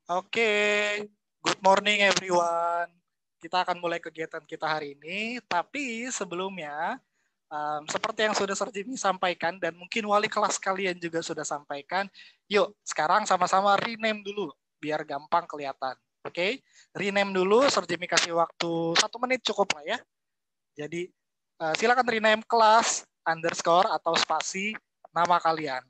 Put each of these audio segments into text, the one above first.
Oke, good morning everyone. Kita akan mulai kegiatan kita hari ini, tapi sebelumnya, seperti yang sudah Sir Jimmy sampaikan dan mungkin wali kelas kalian juga sudah sampaikan, yuk sekarang sama-sama rename dulu, biar gampang kelihatan. Oke, rename dulu, Sir Jimmy kasih waktu 1 menit cukup lah ya. Jadi silakan rename kelas, underscore atau spasi nama kalian.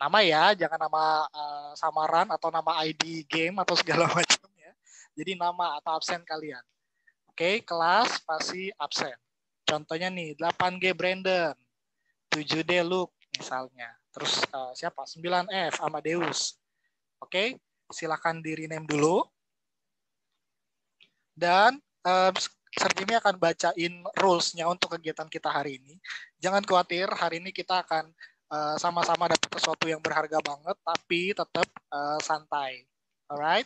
Nama ya, jangan nama samaran atau nama ID game atau segala macam ya. Jadi nama atau absen kalian. Oke, kelas spasi absen. Contohnya nih, 8G Brandon, 7D Luke misalnya. Terus siapa? 9F Amadeus. Oke, silakan di rename dulu. Dan Sir Jimmy akan bacain rules-nya untuk kegiatan kita hari ini. Jangan khawatir, hari ini kita akan sama-sama dapat sesuatu yang berharga banget, tapi tetap santai. Alright?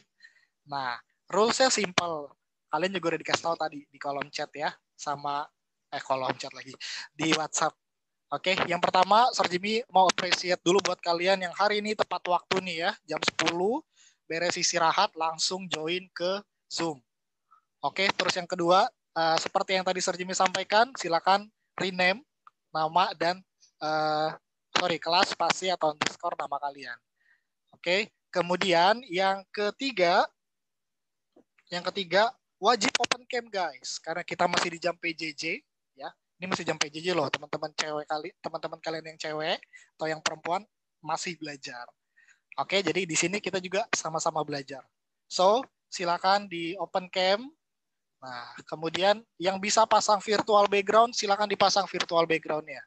Nah, rules-nya simple. Kalian juga udah dikasih tahu tadi di kolom chat ya, sama kolom chat lagi di WhatsApp. Oke, yang pertama Sir Jimmy mau appreciate dulu buat kalian yang hari ini tepat waktu nih ya, jam 10 beres istirahat langsung join ke Zoom. Oke, terus yang kedua, seperti yang tadi Sir Jimmy sampaikan, silakan rename nama dan kelas, spasi atau underscore nama kalian. Oke, kemudian yang ketiga wajib open cam guys, karena kita masih di jam PJJ ya. Ini masih jam PJJ loh, teman-teman kalian yang cewek atau yang perempuan masih belajar. Oke, jadi di sini kita juga sama-sama belajar. So, silakan di open cam. Nah, kemudian yang bisa pasang virtual background, silakan dipasang virtual background-nya.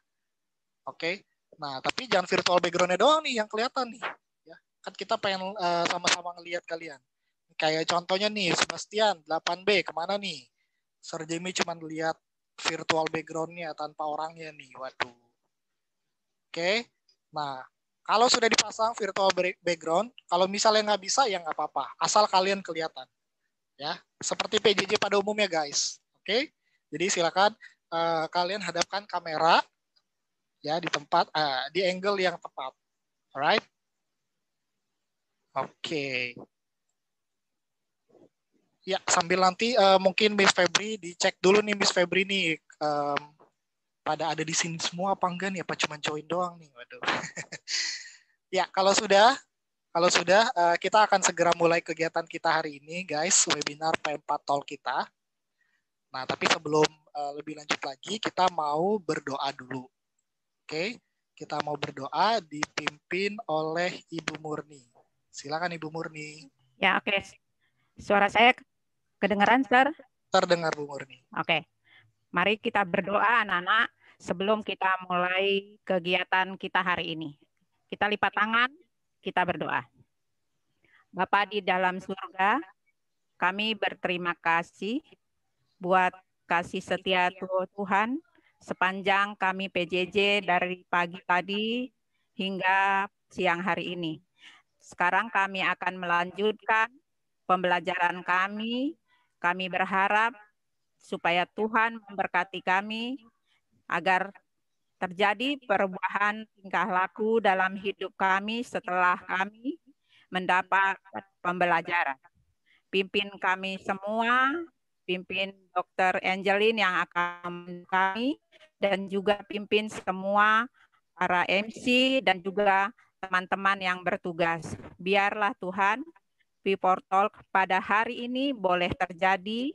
Oke. Nah, tapi jangan virtual background-nya doang nih yang kelihatan nih. Ya, kan kita pengen sama-sama ngelihat kalian. Kayak contohnya nih, Sebastian 8B kemana nih? Sir Jimmy cuma lihat virtual background-nya tanpa orangnya nih. Waduh. Oke. Nah, kalau sudah dipasang virtual background, kalau misalnya nggak bisa ya nggak apa-apa. Asal kalian kelihatan. Ya, seperti PJJ pada umumnya guys. Oke, jadi silakan kalian hadapkan kamera ya di tempat di angle yang tepat. Alright? Oke. Ya, sambil nanti mungkin Miss Febri dicek dulu nih Miss Febri nih pada ada di sini semua apa enggak nih, apa cuma join doang nih. Waduh. Ya, kalau sudah kita akan segera mulai kegiatan kita hari ini guys, webinar P4 Talk kita. Nah, tapi sebelum lebih lanjut lagi, kita mau berdoa dulu. Oke, kita mau berdoa dipimpin oleh Ibu Murni. Silakan Ibu Murni. Ya, oke. Suara saya kedengaran, Sir? Terdengar Bu Murni. Oke. Mari kita berdoa, anak-anak, sebelum kita mulai kegiatan kita hari ini. Kita lipat tangan, kita berdoa. Bapa di dalam surga, kami berterima kasih buat kasih setia Tuhan sepanjang kami PJJ dari pagi tadi hingga siang hari ini. Sekarang kami akan melanjutkan pembelajaran kami. Kami berharap supaya Tuhan memberkati kami agar terjadi perubahan tingkah laku dalam hidup kami setelah kami mendapat pembelajaran. Pimpin kami semua, pimpin Dr. Angeline yang akan kami, dan juga pimpin semua para MC dan juga teman-teman yang bertugas. Biarlah Tuhan, P4 Talk pada hari ini boleh terjadi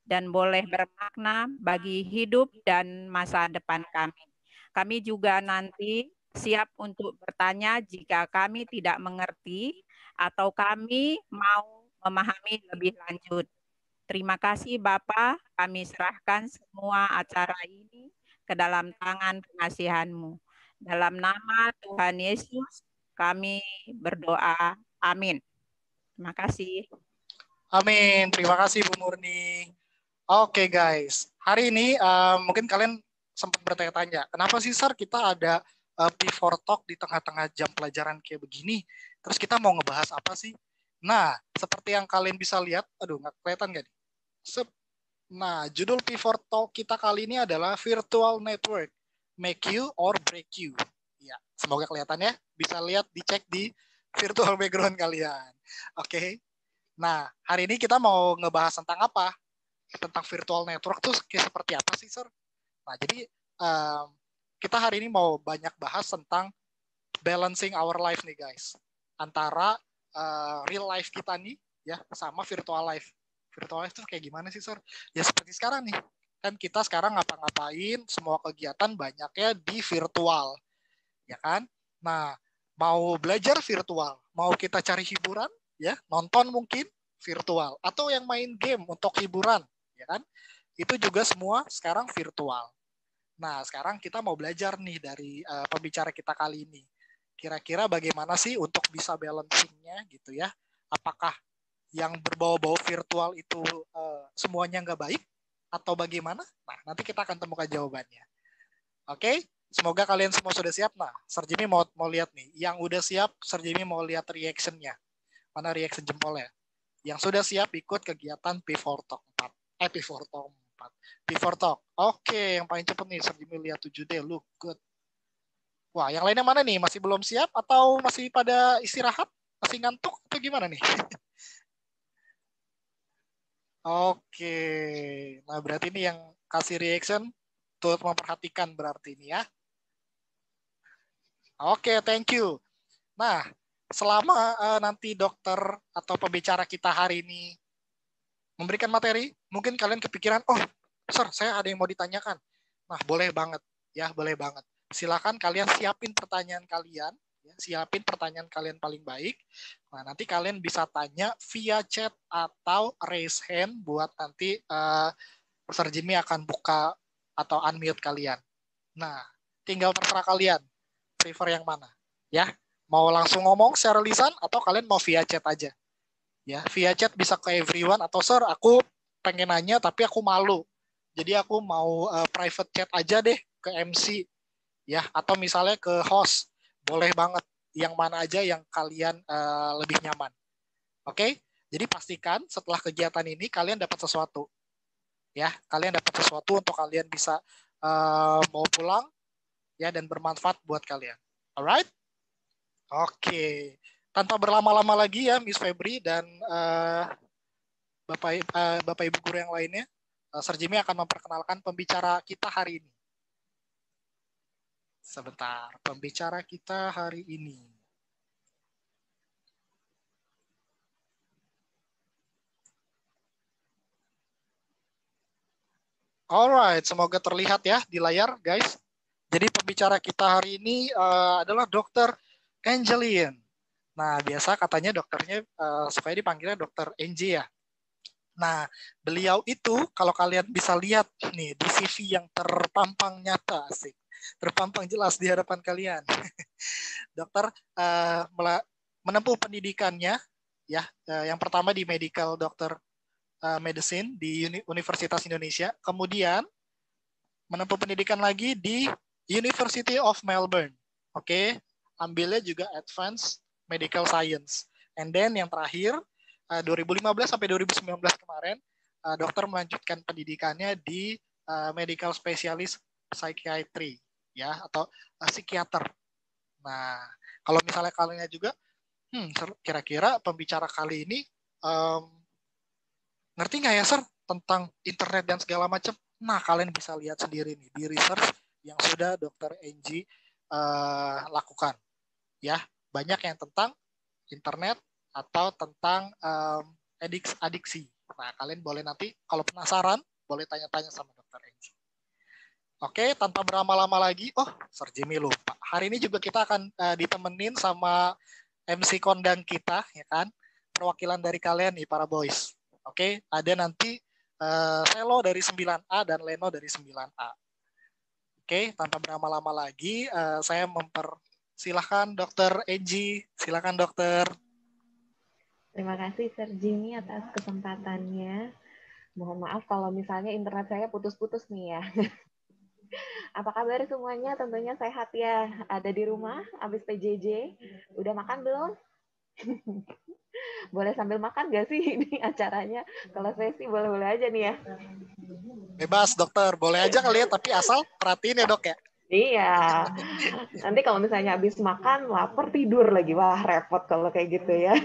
dan boleh bermakna bagi hidup dan masa depan kami. Kami juga nanti siap untuk bertanya jika kami tidak mengerti atau kami mau memahami lebih lanjut. Terima kasih Bapak, kami serahkan semua acara ini ke dalam tangan pengasihan-Mu. Dalam nama Tuhan Yesus kami berdoa. Amin. Terima kasih. Amin. Terima kasih Bu Murni. Oke guys, hari ini mungkin kalian sempat bertanya-tanya, kenapa sih Sir kita ada P4 Talk di tengah-tengah jam pelajaran kayak begini? Terus kita mau ngebahas apa sih? Nah, seperti yang kalian bisa lihat, aduh nggak kelihatan nggak nih? Nah, judul P4 Talk kita kali ini adalah Virtual Network, Make You or Break You. Ya, semoga kelihatan ya. Bisa lihat, dicek di virtual background kalian. Oke. Nah, hari ini kita mau ngebahas tentang apa? Tentang virtual network tuh kayak seperti apa sih, Sir? Nah, jadi kita hari ini mau banyak bahas tentang balancing our life nih, guys. Antara real life kita nih, ya, sama virtual life. Virtual life tuh kayak gimana sih, Sir? Ya seperti sekarang nih. Kan kita sekarang ngapa-ngapain, semua kegiatan banyaknya di virtual. Ya kan? Nah, mau belajar virtual, mau kita cari hiburan, ya, nonton mungkin virtual, atau yang main game untuk hiburan, ya kan? Itu juga semua sekarang virtual. Nah, sekarang kita mau belajar nih dari pembicara kita kali ini. Kira-kira bagaimana sih untuk bisa balancing-nya gitu ya? Apakah yang berbau-bau virtual itu semuanya nggak baik? Atau bagaimana? Nah, nanti kita akan temukan jawabannya. Oke? Semoga kalian semua sudah siap. Nah, Sir Jimmy mau lihat nih. Yang udah siap, Sir Jimmy mau lihat reaction-nya. Mana reaction jempolnya? Yang sudah siap ikut kegiatan P4 Talk 4. P4 Talk 4. P4 Talk. Oke, yang paling cepat nih. Sir Jimmy lihat 7D. Look good. Wah, yang lainnya mana nih? Masih belum siap atau masih pada istirahat? Masih ngantuk atau gimana nih? Oke. Nah, berarti ini yang kasih reaction turut memperhatikan berarti ini ya. Oke, thank you. Nah, selama nanti dokter atau pembicara kita hari ini memberikan materi, mungkin kalian kepikiran, oh, Sir, saya ada yang mau ditanyakan. Nah, boleh banget, ya, boleh banget. Silakan kalian siapin pertanyaan kalian, ya, siapin pertanyaan kalian paling baik. Nah, nanti kalian bisa tanya via chat atau raise hand buat nanti Sir Jimmy akan buka atau unmute kalian. Nah, tinggal terserah kalian, prefer yang mana, ya. Mau langsung ngomong secara lisan atau kalian mau via chat aja. Ya, via chat bisa ke everyone atau Sir, aku pengen nanya tapi aku malu. Jadi aku mau private chat aja deh ke MC ya, atau misalnya ke host. Boleh banget, yang mana aja yang kalian lebih nyaman. Oke? Jadi pastikan setelah kegiatan ini kalian dapat sesuatu. Ya, kalian dapat sesuatu untuk kalian bisa mau pulang ya dan bermanfaat buat kalian. Alright? Oke, tanpa berlama-lama lagi ya, Miss Febri dan Bapak Ibu guru yang lainnya, Sir Jimmy akan memperkenalkan pembicara kita hari ini. Sebentar, pembicara kita hari ini. Alright, semoga terlihat ya di layar, guys. Jadi pembicara kita hari ini adalah Dr. Angeline. Nah, biasa katanya dokternya supaya dipanggilnya Dr. Angie ya. Nah, beliau itu kalau kalian bisa lihat nih di CV yang terpampang nyata, asik, terpampang jelas di hadapan kalian. Dokter menempuh pendidikannya ya, yang pertama di Medical Doctor Medicine di Universitas Indonesia, kemudian menempuh pendidikan lagi di University of Melbourne. Oke, ambilnya juga Advanced Medical Science. And then yang terakhir 2015 sampai 2019 kemarin dokter melanjutkan pendidikannya di Medical Specialist Psychiatry ya, atau psikiater. Nah, kalau misalnya kalian juga kira-kira pembicara kali ini ngerti nggak ya, Sir, tentang internet dan segala macam? Nah, kalian bisa lihat sendiri nih di research yang sudah Dr. Angie lakukan. Ya, banyak yang tentang internet atau tentang adiksi. Nah, kalian boleh nanti kalau penasaran boleh tanya-tanya sama Dr. Angie. Oke, tanpa berlama-lama lagi, Sir Jimmy lupa. Hari ini juga kita akan ditemenin sama MC kondang kita, ya kan? Perwakilan dari kalian nih, para boys. Oke, ada nanti Selo dari 9A dan Leno dari 9A. Oke, tanpa berlama-lama lagi, saya mempersilahkan Dr. Angie. Silakan, dokter. Terima kasih, Sir Jimmy, atas kesempatannya. Mohon maaf kalau misalnya internet saya putus-putus nih ya. Apa kabar semuanya? Tentunya sehat ya. Ada di rumah, habis PJJ. Udah makan belum? Boleh sambil makan nggak sih ini acaranya? Kalau saya sih boleh-boleh aja nih ya. Bebas, dokter. Boleh aja kali ya, tapi asal perhatiin ya, dok ya. Iya. Nanti kalau misalnya habis makan, lapar, tidur lagi. Wah, repot kalau kayak gitu ya.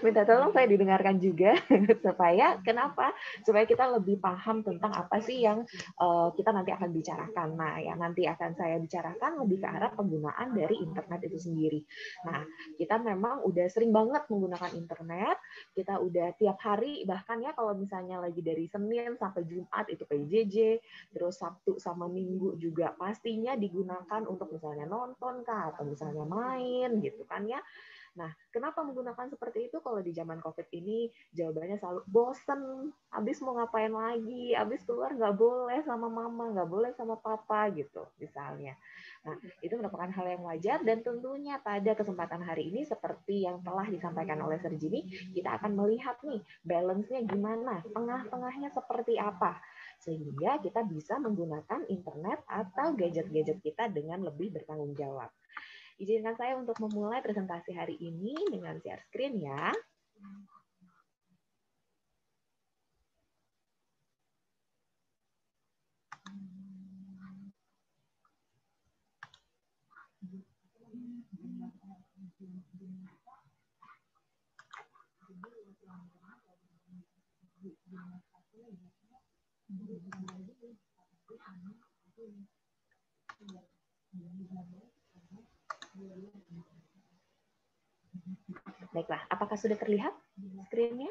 Minta tolong saya didengarkan juga. Supaya, kenapa? Supaya kita lebih paham tentang apa sih yang kita nanti akan bicarakan. Nah, yang nanti akan saya bicarakan lebih ke arah penggunaan dari internet itu sendiri. Nah, kita memang udah sering banget menggunakan internet. Kita udah tiap hari, bahkan ya kalau misalnya lagi dari Senin sampai Jumat itu PJJ, terus Sabtu sama Minggu juga pastinya digunakan untuk misalnya nonton kah atau misalnya main gitu kan ya. Nah, kenapa menggunakan seperti itu kalau di zaman COVID ini? Jawabannya selalu bosen, habis mau ngapain lagi, habis keluar nggak boleh sama mama, nggak boleh sama papa gitu misalnya. Nah, itu merupakan hal yang wajar dan tentunya pada kesempatan hari ini seperti yang telah disampaikan oleh Sir Jimmy, kita akan melihat nih balance-nya gimana, tengah-tengahnya seperti apa sehingga kita bisa menggunakan internet atau gadget-gadget kita dengan lebih bertanggung jawab. Izinkan saya untuk memulai presentasi hari ini dengan share screen ya. Baiklah, apakah sudah terlihat screen-nya?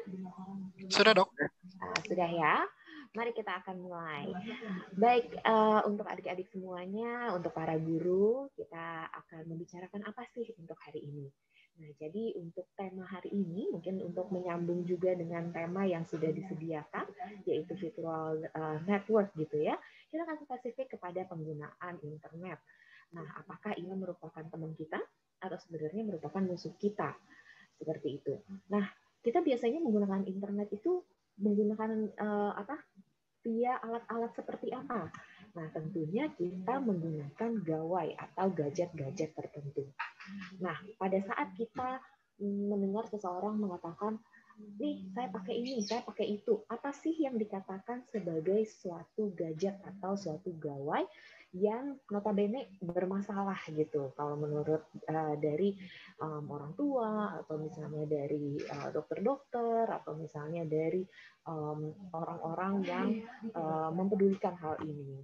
Sudah, Dok. Sudah ya. Mari kita akan mulai. Baik, untuk adik-adik semuanya, untuk para guru, kita akan membicarakan apa sih untuk hari ini. Nah, jadi untuk tema hari ini, mungkin untuk menyambung juga dengan tema yang sudah disediakan, yaitu virtual network gitu ya, kita akan spesifik kepada penggunaan internet. Nah, apakah ini merupakan teman kita atau sebenarnya merupakan musuh kita? Seperti itu. Nah, kita biasanya menggunakan internet itu menggunakan via alat-alat seperti apa? Nah, tentunya kita menggunakan gawai atau gadget-gadget tertentu. Nah, pada saat kita mendengar seseorang mengatakan, nih, saya pakai ini, saya pakai itu. Apa sih yang dikatakan sebagai suatu gadget atau suatu gawai yang notabene bermasalah gitu kalau menurut dari orang tua atau misalnya dari dokter-dokter atau misalnya dari orang-orang yang mempedulikan hal ini.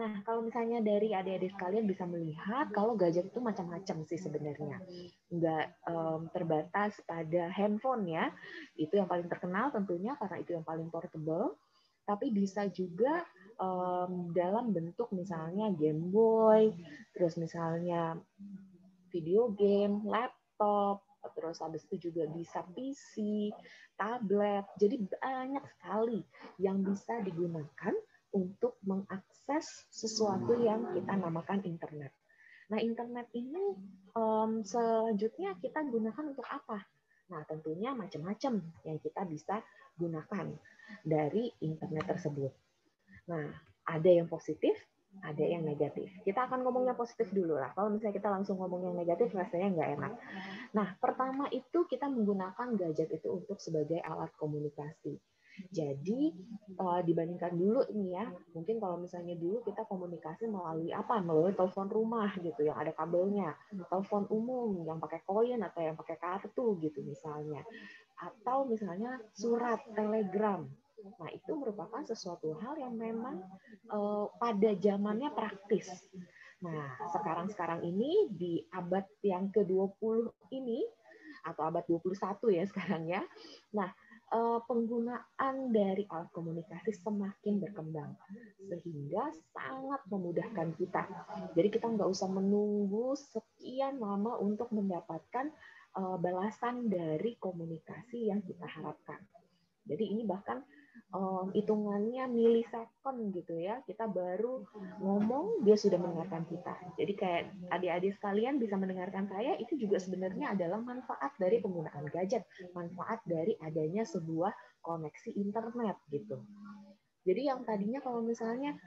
Nah, kalau misalnya dari adik-adik sekalian bisa melihat kalau gadget itu macam-macam sih sebenarnya. Nggak terbatas pada handphone ya. Itu yang paling terkenal tentunya karena itu yang paling portable. Tapi bisa juga dalam bentuk misalnya Game Boy, terus misalnya video game, laptop, terus habis itu juga bisa PC, tablet. Jadi banyak sekali yang bisa digunakan untuk mengakses sesuatu yang kita namakan internet. Nah, internet ini selanjutnya kita gunakan untuk apa? Nah, tentunya macam-macam yang kita bisa gunakan dari internet tersebut. Nah, ada yang positif, ada yang negatif. Kita akan ngomong yang positif dulu lah. Kalau misalnya kita langsung ngomong yang negatif, rasanya nggak enak. Nah, pertama itu kita menggunakan gadget itu untuk sebagai alat komunikasi. Jadi dibandingkan dulu ini ya, mungkin kalau misalnya dulu kita komunikasi melalui apa? Melalui telepon rumah gitu yang ada kabelnya, telepon umum yang pakai koin atau yang pakai kartu gitu misalnya, atau misalnya surat telegram. Nah, itu merupakan sesuatu hal yang memang pada zamannya praktis. Nah, sekarang ini di abad yang ke-20 ini atau abad 21 ya sekarang ya. Nah, penggunaan dari alat komunikasi semakin berkembang sehingga sangat memudahkan kita. Jadi kita nggak usah menunggu sekian lama untuk mendapatkan balasan dari komunikasi yang kita harapkan. Jadi ini bahkan hitungannya milisekund gitu ya. Kita baru ngomong, dia sudah mendengarkan kita. Jadi kayak adik-adik sekalian bisa mendengarkan saya, itu juga sebenarnya adalah manfaat dari penggunaan gadget, manfaat dari adanya sebuah koneksi internet gitu. Jadi yang tadinya kalau misalnya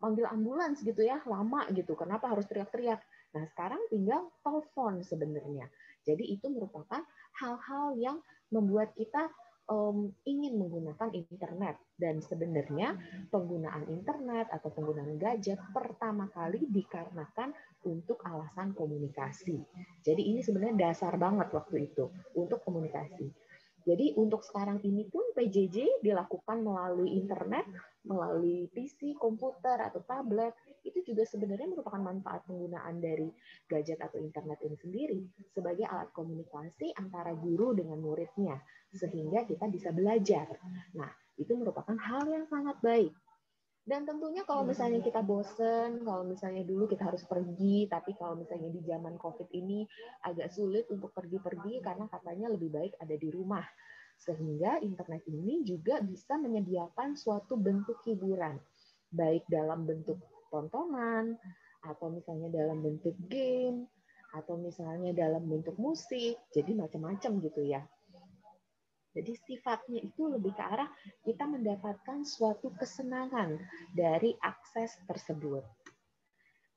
manggil ambulans gitu ya, lama gitu. Kenapa harus teriak-teriak? Nah, sekarang tinggal telepon sebenarnya. Jadi itu merupakan hal-hal yang membuat kita ingin menggunakan internet. Dan sebenarnya penggunaan internet atau penggunaan gadget pertama kali dikarenakan untuk alasan komunikasi. Jadi ini sebenarnya dasar banget waktu itu untuk komunikasi. Jadi untuk sekarang ini pun PJJ dilakukan melalui internet, melalui PC, komputer, atau tablet. Itu juga sebenarnya merupakan manfaat penggunaan dari gadget atau internet ini sendiri sebagai alat komunikasi antara guru dengan muridnya, sehingga kita bisa belajar. Nah, itu merupakan hal yang sangat baik. Dan tentunya kalau misalnya kita bosen, kalau misalnya dulu kita harus pergi, tapi kalau misalnya di zaman COVID ini agak sulit untuk pergi-pergi karena katanya lebih baik ada di rumah. Sehingga internet ini juga bisa menyediakan suatu bentuk hiburan, baik dalam bentuk tontonan, atau misalnya dalam bentuk game, atau misalnya dalam bentuk musik, jadi macam-macam gitu ya. Jadi sifatnya itu lebih ke arah kita mendapatkan suatu kesenangan dari akses tersebut.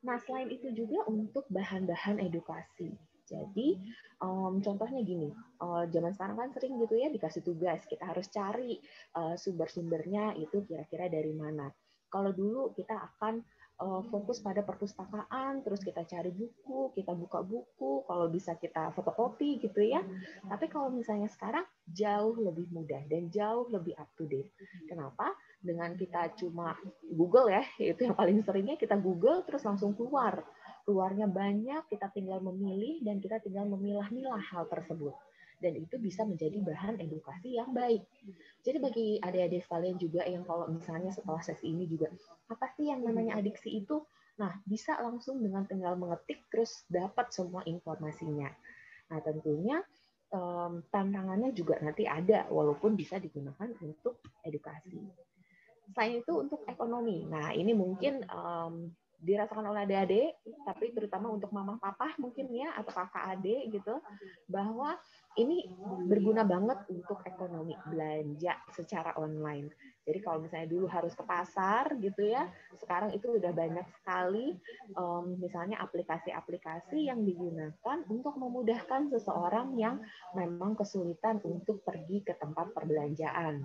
Nah, selain itu juga untuk bahan-bahan edukasi. Jadi, contohnya gini, zaman sekarang kan sering gitu ya dikasih tugas, kita harus cari sumber-sumbernya itu kira-kira dari mana. Kalau dulu kita akan fokus pada perpustakaan, terus kita cari buku, kita buka buku, kalau bisa kita fotokopi gitu ya. Tapi kalau misalnya sekarang jauh lebih mudah dan jauh lebih up to date. Kenapa? Dengan kita cuma Google ya, itu yang paling seringnya kita Google terus langsung keluar. Keluarnya banyak, kita tinggal memilih dan kita tinggal memilah-milah hal tersebut. Dan itu bisa menjadi bahan edukasi yang baik. Jadi bagi adik-adik sekalian juga yang kalau misalnya setelah sesi ini juga, apa sih yang namanya adiksi itu? Nah, bisa langsung dengan tinggal mengetik terus dapat semua informasinya. Nah, tentunya tantangannya juga nanti ada, walaupun bisa digunakan untuk edukasi. Selain itu untuk ekonomi. Nah, ini mungkin dirasakan oleh adik-adik, tapi terutama untuk mama papa mungkin ya, atau kakak adik gitu, bahwa ini berguna banget untuk ekonomi, belanja secara online. Jadi kalau misalnya dulu harus ke pasar gitu ya, sekarang itu udah banyak sekali misalnya aplikasi-aplikasi yang digunakan untuk memudahkan seseorang yang memang kesulitan untuk pergi ke tempat perbelanjaan.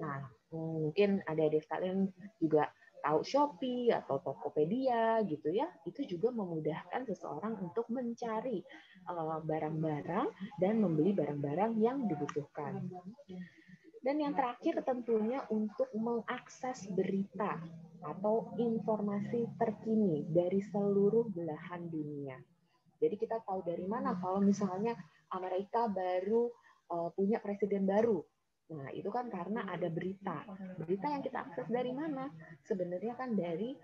Nah, mungkin adik-adik sekalian juga tahu Shopee atau Tokopedia gitu ya, itu juga memudahkan seseorang untuk mencari barang-barang dan membeli barang-barang yang dibutuhkan. Dan yang terakhir tentunya untuk mengakses berita atau informasi terkini dari seluruh belahan dunia. Jadi kita tahu dari mana kalau misalnya Amerika baru punya presiden baru. Nah, itu kan karena ada berita. Berita yang kita akses dari mana? Sebenarnya kan dari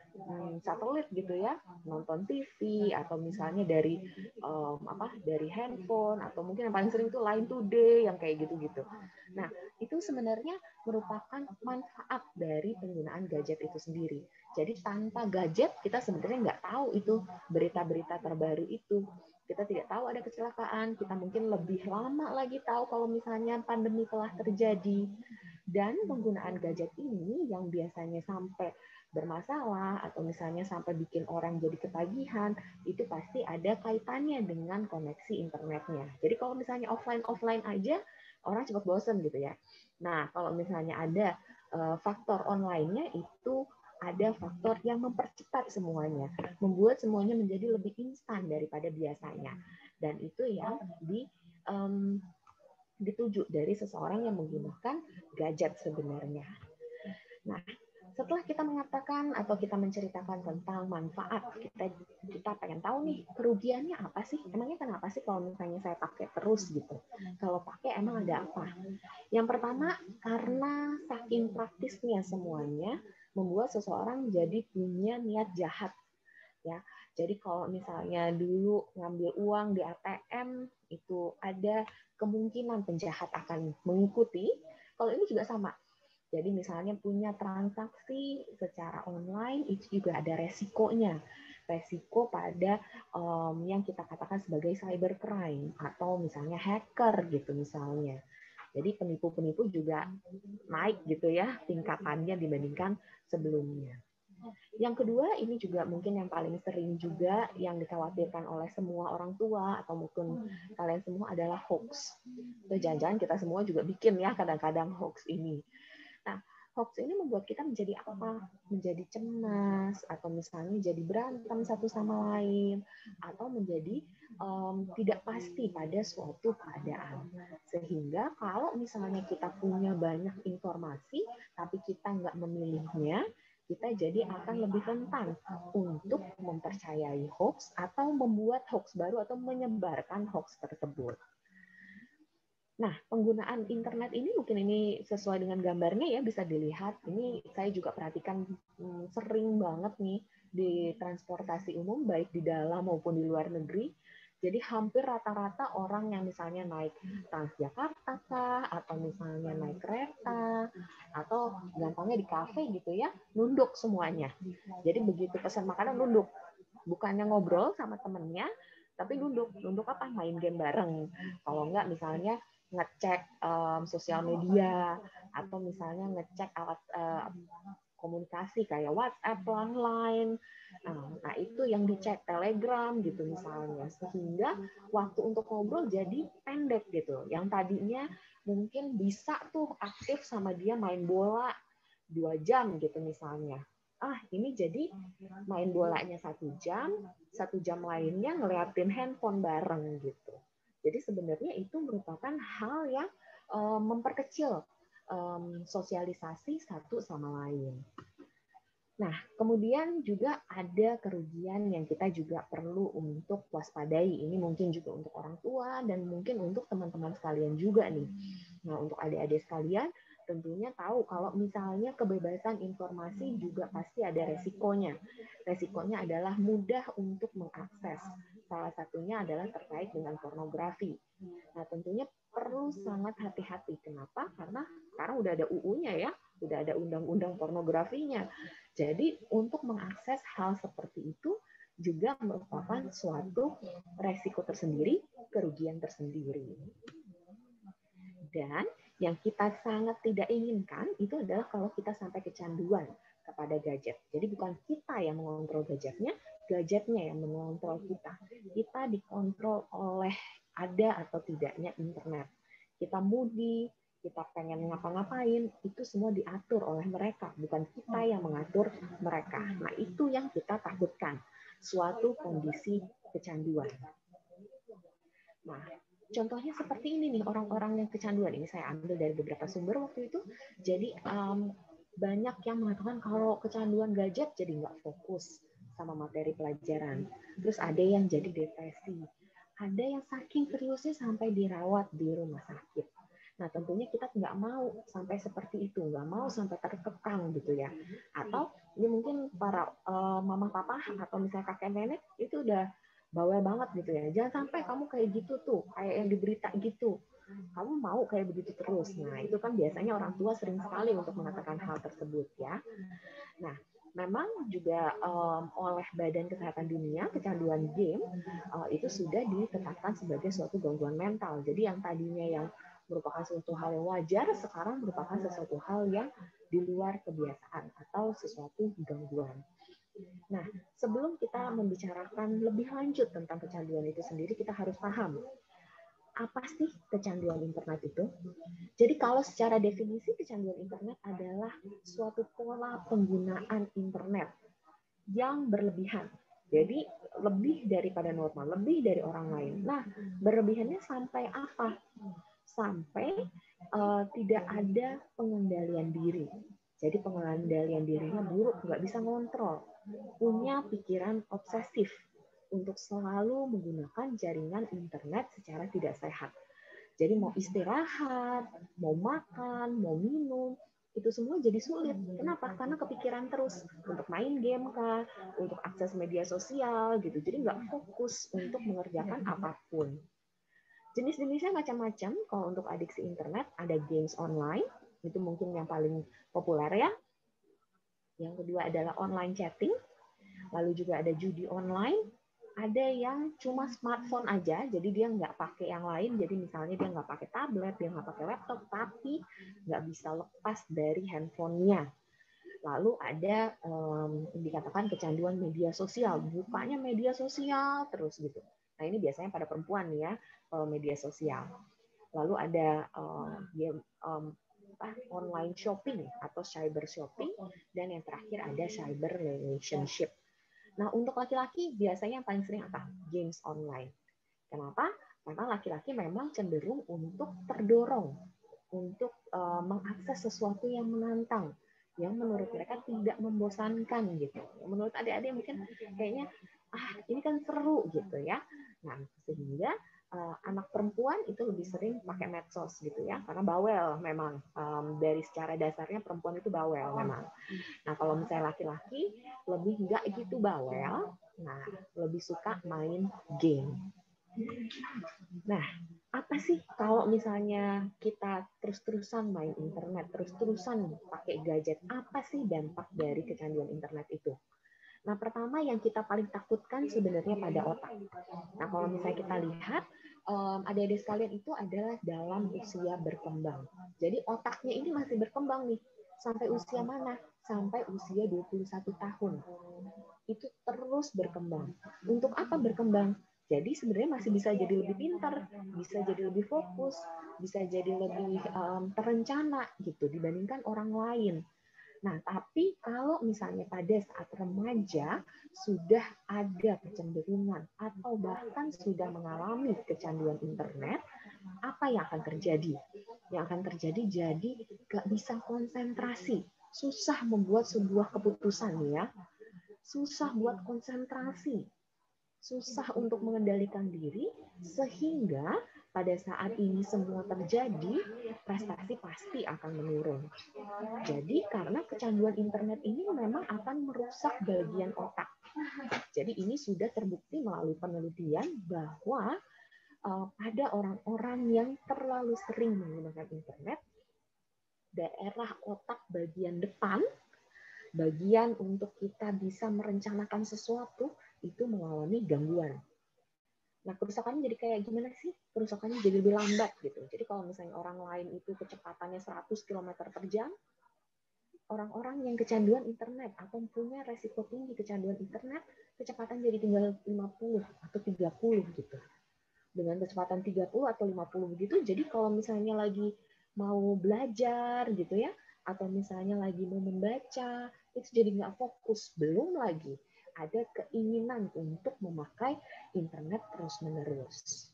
satelit gitu ya, nonton TV atau misalnya dari dari handphone atau mungkin yang paling sering itu Line Today yang kayak gitu-gitu. Nah, itu sebenarnya merupakan manfaat dari penggunaan gadget itu sendiri. Jadi tanpa gadget kita sebenarnya nggak tahu itu berita-berita terbaru itu. Kita tidak tahu ada kecelakaan, kita mungkin lebih lama lagi tahu kalau misalnya pandemi telah terjadi. Dan penggunaan gadget ini yang biasanya sampai bermasalah atau misalnya sampai bikin orang jadi ketagihan, itu pasti ada kaitannya dengan koneksi internetnya. Jadi kalau misalnya offline aja, orang cepat bosan gitu ya. Nah, kalau misalnya ada faktor online-nya itu ada faktor yang mempercepat semuanya, membuat semuanya menjadi lebih instan daripada biasanya. Dan itu yang dituju dari seseorang yang menggunakan gadget sebenarnya. Nah, setelah kita mengatakan atau kita menceritakan tentang manfaat, kita pengen tahu nih kerugiannya apa sih? Emangnya kenapa sih kalau misalnya saya pakai terus gitu? Kalau pakai emang ada apa? Yang pertama, karena saking praktisnya semuanya, membuat seseorang jadi punya niat jahat. Ya, jadi kalau misalnya dulu ngambil uang di ATM itu ada kemungkinan penjahat akan mengikuti. Kalau ini juga sama. Jadi misalnya punya transaksi secara online itu juga ada resikonya. Resiko pada yang kita katakan sebagai cybercrime atau misalnya hacker gitu misalnya. Jadi penipu-penipu juga naik gitu ya tingkatannya dibandingkan sebelumnya. Yang kedua, ini juga mungkin yang paling sering juga yang dikhawatirkan oleh semua orang tua atau mungkin kalian semua adalah hoax. Tuh, jangan-jangan kita semua juga bikin ya kadang-kadang hoax ini. Nah, hoax ini membuat kita menjadi apa? Menjadi cemas, atau misalnya jadi berantem satu sama lain, atau menjadi tidak pasti pada suatu keadaan. Sehingga kalau misalnya kita punya banyak informasi, tapi kita nggak memilihnya, kita jadi akan lebih rentan untuk mempercayai hoax atau membuat hoax baru atau menyebarkan hoax tersebut. Nah, penggunaan internet ini mungkin ini sesuai dengan gambarnya ya, bisa dilihat. Ini saya juga perhatikan sering banget nih di transportasi umum, baik di dalam maupun di luar negeri. Jadi hampir rata-rata orang yang misalnya naik Transjakarta kah, atau misalnya naik kereta, atau gampangnya di kafe gitu ya, nunduk semuanya. Jadi begitu pesan makanan nunduk. Bukannya ngobrol sama temennya, tapi nunduk. Nunduk apa? Main game bareng. Kalau enggak misalnya ngecek sosial media, atau misalnya ngecek alat komunikasi kayak WhatsApp, Line. Nah, itu yang dicek, Telegram gitu misalnya. Sehingga waktu untuk ngobrol jadi pendek gitu. Yang tadinya mungkin bisa tuh aktif sama dia main bola 2 jam gitu misalnya. Ini jadi main bolanya 1 jam lainnya ngeliatin handphone bareng gitu. Jadi sebenarnya itu merupakan hal yang memperkecil sosialisasi satu sama lain. Nah, kemudian juga ada kerugian yang kita juga perlu untuk waspadai. Ini mungkin juga untuk orang tua dan mungkin untuk teman-teman sekalian juga nih. Nah, untuk adik-adik sekalian, tentunya tahu kalau misalnya kebebasan informasi juga pasti ada resikonya. Resikonya adalah mudah untuk mengakses. Salah satunya adalah terkait dengan pornografi. Nah, tentunya perlu sangat hati-hati. Kenapa? Karena sekarang udah ada UU-nya ya, udah ada undang-undang pornografinya. Jadi untuk mengakses hal seperti itu juga merupakan suatu resiko tersendiri, kerugian tersendiri. Dan yang kita sangat tidak inginkan itu adalah kalau kita sampai kecanduan kepada gadget. Jadi bukan kita yang mengontrol gadgetnya yang mengontrol kita. Kita dikontrol oleh ada atau tidaknya internet. Kita moody, kita pengen ngapa-ngapain, itu semua diatur oleh mereka, bukan kita yang mengatur mereka. Nah, itu yang kita takutkan, suatu kondisi kecanduan. Nah, contohnya seperti ini nih, orang-orang yang kecanduan. Ini saya ambil dari beberapa sumber waktu itu. Jadi, banyak yang mengatakan kalau kecanduan gadget jadi nggak fokus sama materi pelajaran. Terus ada yang jadi depresi. Ada yang saking seriusnya sampai dirawat di rumah sakit. Nah, tentunya kita nggak mau sampai seperti itu, nggak mau sampai terkekang gitu ya. Atau ya mungkin para mama papa atau misalnya kakek nenek itu udah bawel banget gitu ya. Jangan sampai kamu kayak gitu tuh, kayak yang di berita gitu. Kamu mau kayak begitu terus. Nah, itu kan biasanya orang tua sering sekali untuk mengatakan hal tersebut ya. Nah, memang juga oleh Badan Kesehatan Dunia, kecanduan game itu sudah ditetapkan sebagai suatu gangguan mental. Jadi yang tadinya yang merupakan sesuatu hal yang wajar, sekarang merupakan sesuatu hal yang di luar kebiasaan atau sesuatu gangguan. Nah, sebelum kita membicarakan lebih lanjut tentang kecanduan itu sendiri, kita harus paham apa sih kecanduan internet itu? Jadi kalau secara definisi kecanduan internet adalah suatu pola penggunaan internet yang berlebihan. Jadi lebih daripada normal, lebih dari orang lain. Nah, berlebihannya sampai apa? Sampai tidak ada pengendalian diri. Jadi pengendalian dirinya buruk, nggak bisa ngontrol. Punya pikiran obsesif untuk selalu menggunakan jaringan internet secara tidak sehat. Jadi mau istirahat, mau makan, mau minum, itu semua jadi sulit. Kenapa? Karena kepikiran terus untuk main game kah, untuk akses media sosial gitu. Jadi nggak fokus untuk mengerjakan apapun. Jenis-jenisnya macam-macam. Kalau untuk adiksi internet, ada games online, itu mungkin yang paling populer ya. Yang kedua adalah online chatting, lalu juga ada judi online, ada yang cuma smartphone aja, jadi dia nggak pakai yang lain, jadi misalnya dia nggak pakai tablet, dia nggak pakai laptop, tapi nggak bisa lepas dari handphonenya. Lalu ada dikatakan kecanduan media sosial, bukanya media sosial terus gitu. Nah ini biasanya pada perempuan ya, media sosial. Lalu ada online shopping atau cyber shopping, dan yang terakhir ada cyber relationship. Nah untuk laki-laki biasanya yang paling sering apa? Games online. Kenapa? Karena laki-laki memang cenderung untuk terdorong untuk mengakses sesuatu yang menantang, yang menurut mereka tidak membosankan gitu. Menurut adik-adik mungkin kayaknya ini kan seru gitu ya. Nah sehingga anak perempuan itu lebih sering pakai medsos gitu ya, karena bawel memang, dari secara dasarnya perempuan itu bawel memang. Nah kalau misalnya laki-laki lebih nggak gitu bawel, nah lebih suka main game. Nah, apa sih kalau misalnya kita terus-terusan main internet, terus-terusan pakai gadget, apa sih dampak dari kecanduan internet itu? Nah, pertama yang kita paling takutkan sebenarnya pada otak. Nah, kalau misalnya kita lihat, adik-adik sekalian itu adalah dalam usia berkembang. Jadi otaknya ini masih berkembang nih. Sampai usia mana? Sampai usia 21 tahun. Itu terus berkembang. Untuk apa berkembang? Jadi sebenarnya masih bisa jadi lebih pintar, bisa jadi lebih fokus, bisa jadi lebih terencana gitu dibandingkan orang lain. Nah, tapi kalau misalnya pada saat remaja sudah ada kecenderungan atau bahkan sudah mengalami kecanduan internet, apa yang akan terjadi? Yang akan terjadi jadi gak bisa konsentrasi, susah membuat sebuah keputusan ya, susah buat konsentrasi, susah untuk mengendalikan diri, sehingga pada saat ini semua terjadi, prestasi pasti akan menurun. Jadi karena kecanduan internet ini memang akan merusak bagian otak. Jadi ini sudah terbukti melalui penelitian bahwa pada orang-orang yang terlalu sering menggunakan internet, daerah otak bagian depan, bagian untuk kita bisa merencanakan sesuatu, itu mengalami gangguan. Nah, kerusakannya jadi kayak gimana sih? Kerusakannya jadi lebih lambat gitu. Jadi kalau misalnya orang lain itu kecepatannya 100 km per jam, orang-orang yang kecanduan internet atau punya resiko tinggi kecanduan internet, kecepatan jadi tinggal 50 atau 30 gitu. Dengan kecepatan 30 atau 50 begitu, jadi kalau misalnya lagi mau belajar gitu ya, atau misalnya lagi mau membaca, itu jadi nggak fokus. Belum lagi ada keinginan untuk memakai internet terus-menerus.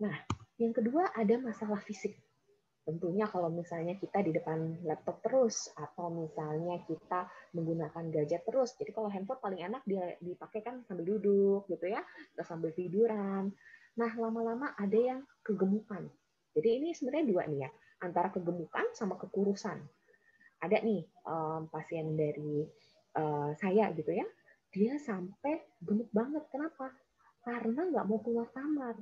Nah, yang kedua ada masalah fisik. Tentunya kalau misalnya kita di depan laptop terus, atau misalnya kita menggunakan gadget terus. Jadi kalau handphone paling enak dia dipakai kan sambil duduk gitu ya, atau sambil tiduran. Nah, lama-lama ada yang kegemukan. Jadi ini sebenarnya dua nih ya, antara kegemukan sama kekurusan. Ada nih pasien dari saya gitu ya, dia sampai gemuk banget. Kenapa? Karena nggak mau keluar kamar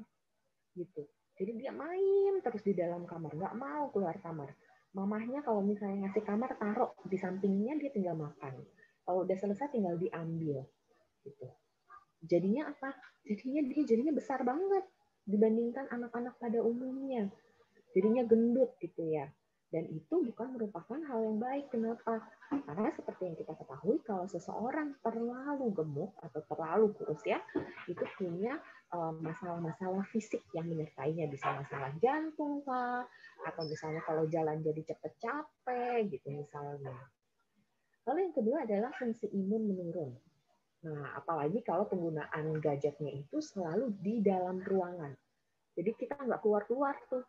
gitu. Jadi dia main terus di dalam kamar, nggak mau keluar kamar. Mamahnya kalau misalnya ngasih kamar, taruh di sampingnya, dia tinggal makan. Kalau udah selesai tinggal diambil. Gitu. Jadinya apa? Jadinya besar banget dibandingkan anak-anak pada umumnya. Jadinya gendut gitu ya. Dan itu bukan merupakan hal yang baik. Kenapa? Karena seperti yang kita ketahui, kalau seseorang terlalu gemuk atau terlalu kurus ya, itu punya masalah-masalah fisik yang menyertainya, bisa masalah jantung kah, atau misalnya kalau jalan jadi cepet capek gitu misalnya. Lalu yang kedua adalah fungsi imun menurun. Nah, apalagi kalau penggunaan gadgetnya itu selalu di dalam ruangan. Jadi kita nggak keluar-keluar tuh.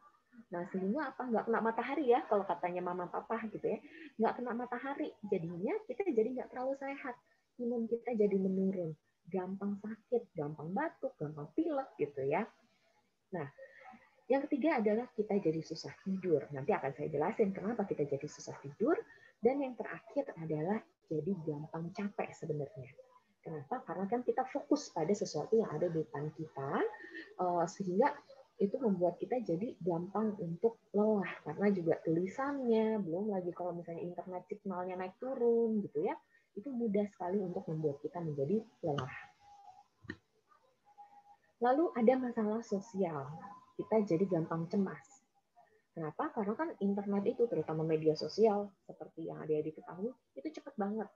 Nah, sehingga apa? Nggak kena matahari ya, kalau katanya mama papa gitu ya. Nggak kena matahari. Jadinya kita jadi nggak terlalu sehat. Imun kita jadi menurun. Gampang sakit, gampang batuk, gampang pilek gitu ya. Nah, yang ketiga adalah kita jadi susah tidur. Nanti akan saya jelasin kenapa kita jadi susah tidur. Dan yang terakhir adalah jadi gampang capek sebenarnya. Kenapa? Karena kan kita fokus pada sesuatu yang ada di depan kita, sehingga itu membuat kita jadi gampang untuk lelah. Karena juga tulisannya, belum lagi kalau misalnya internet signalnya naik turun gitu ya, itu mudah sekali untuk membuat kita menjadi lelah. Lalu ada masalah sosial. Kita jadi gampang cemas. Kenapa? Karena kan internet itu, terutama media sosial, seperti yang adik-adik ketahui, itu cepat banget.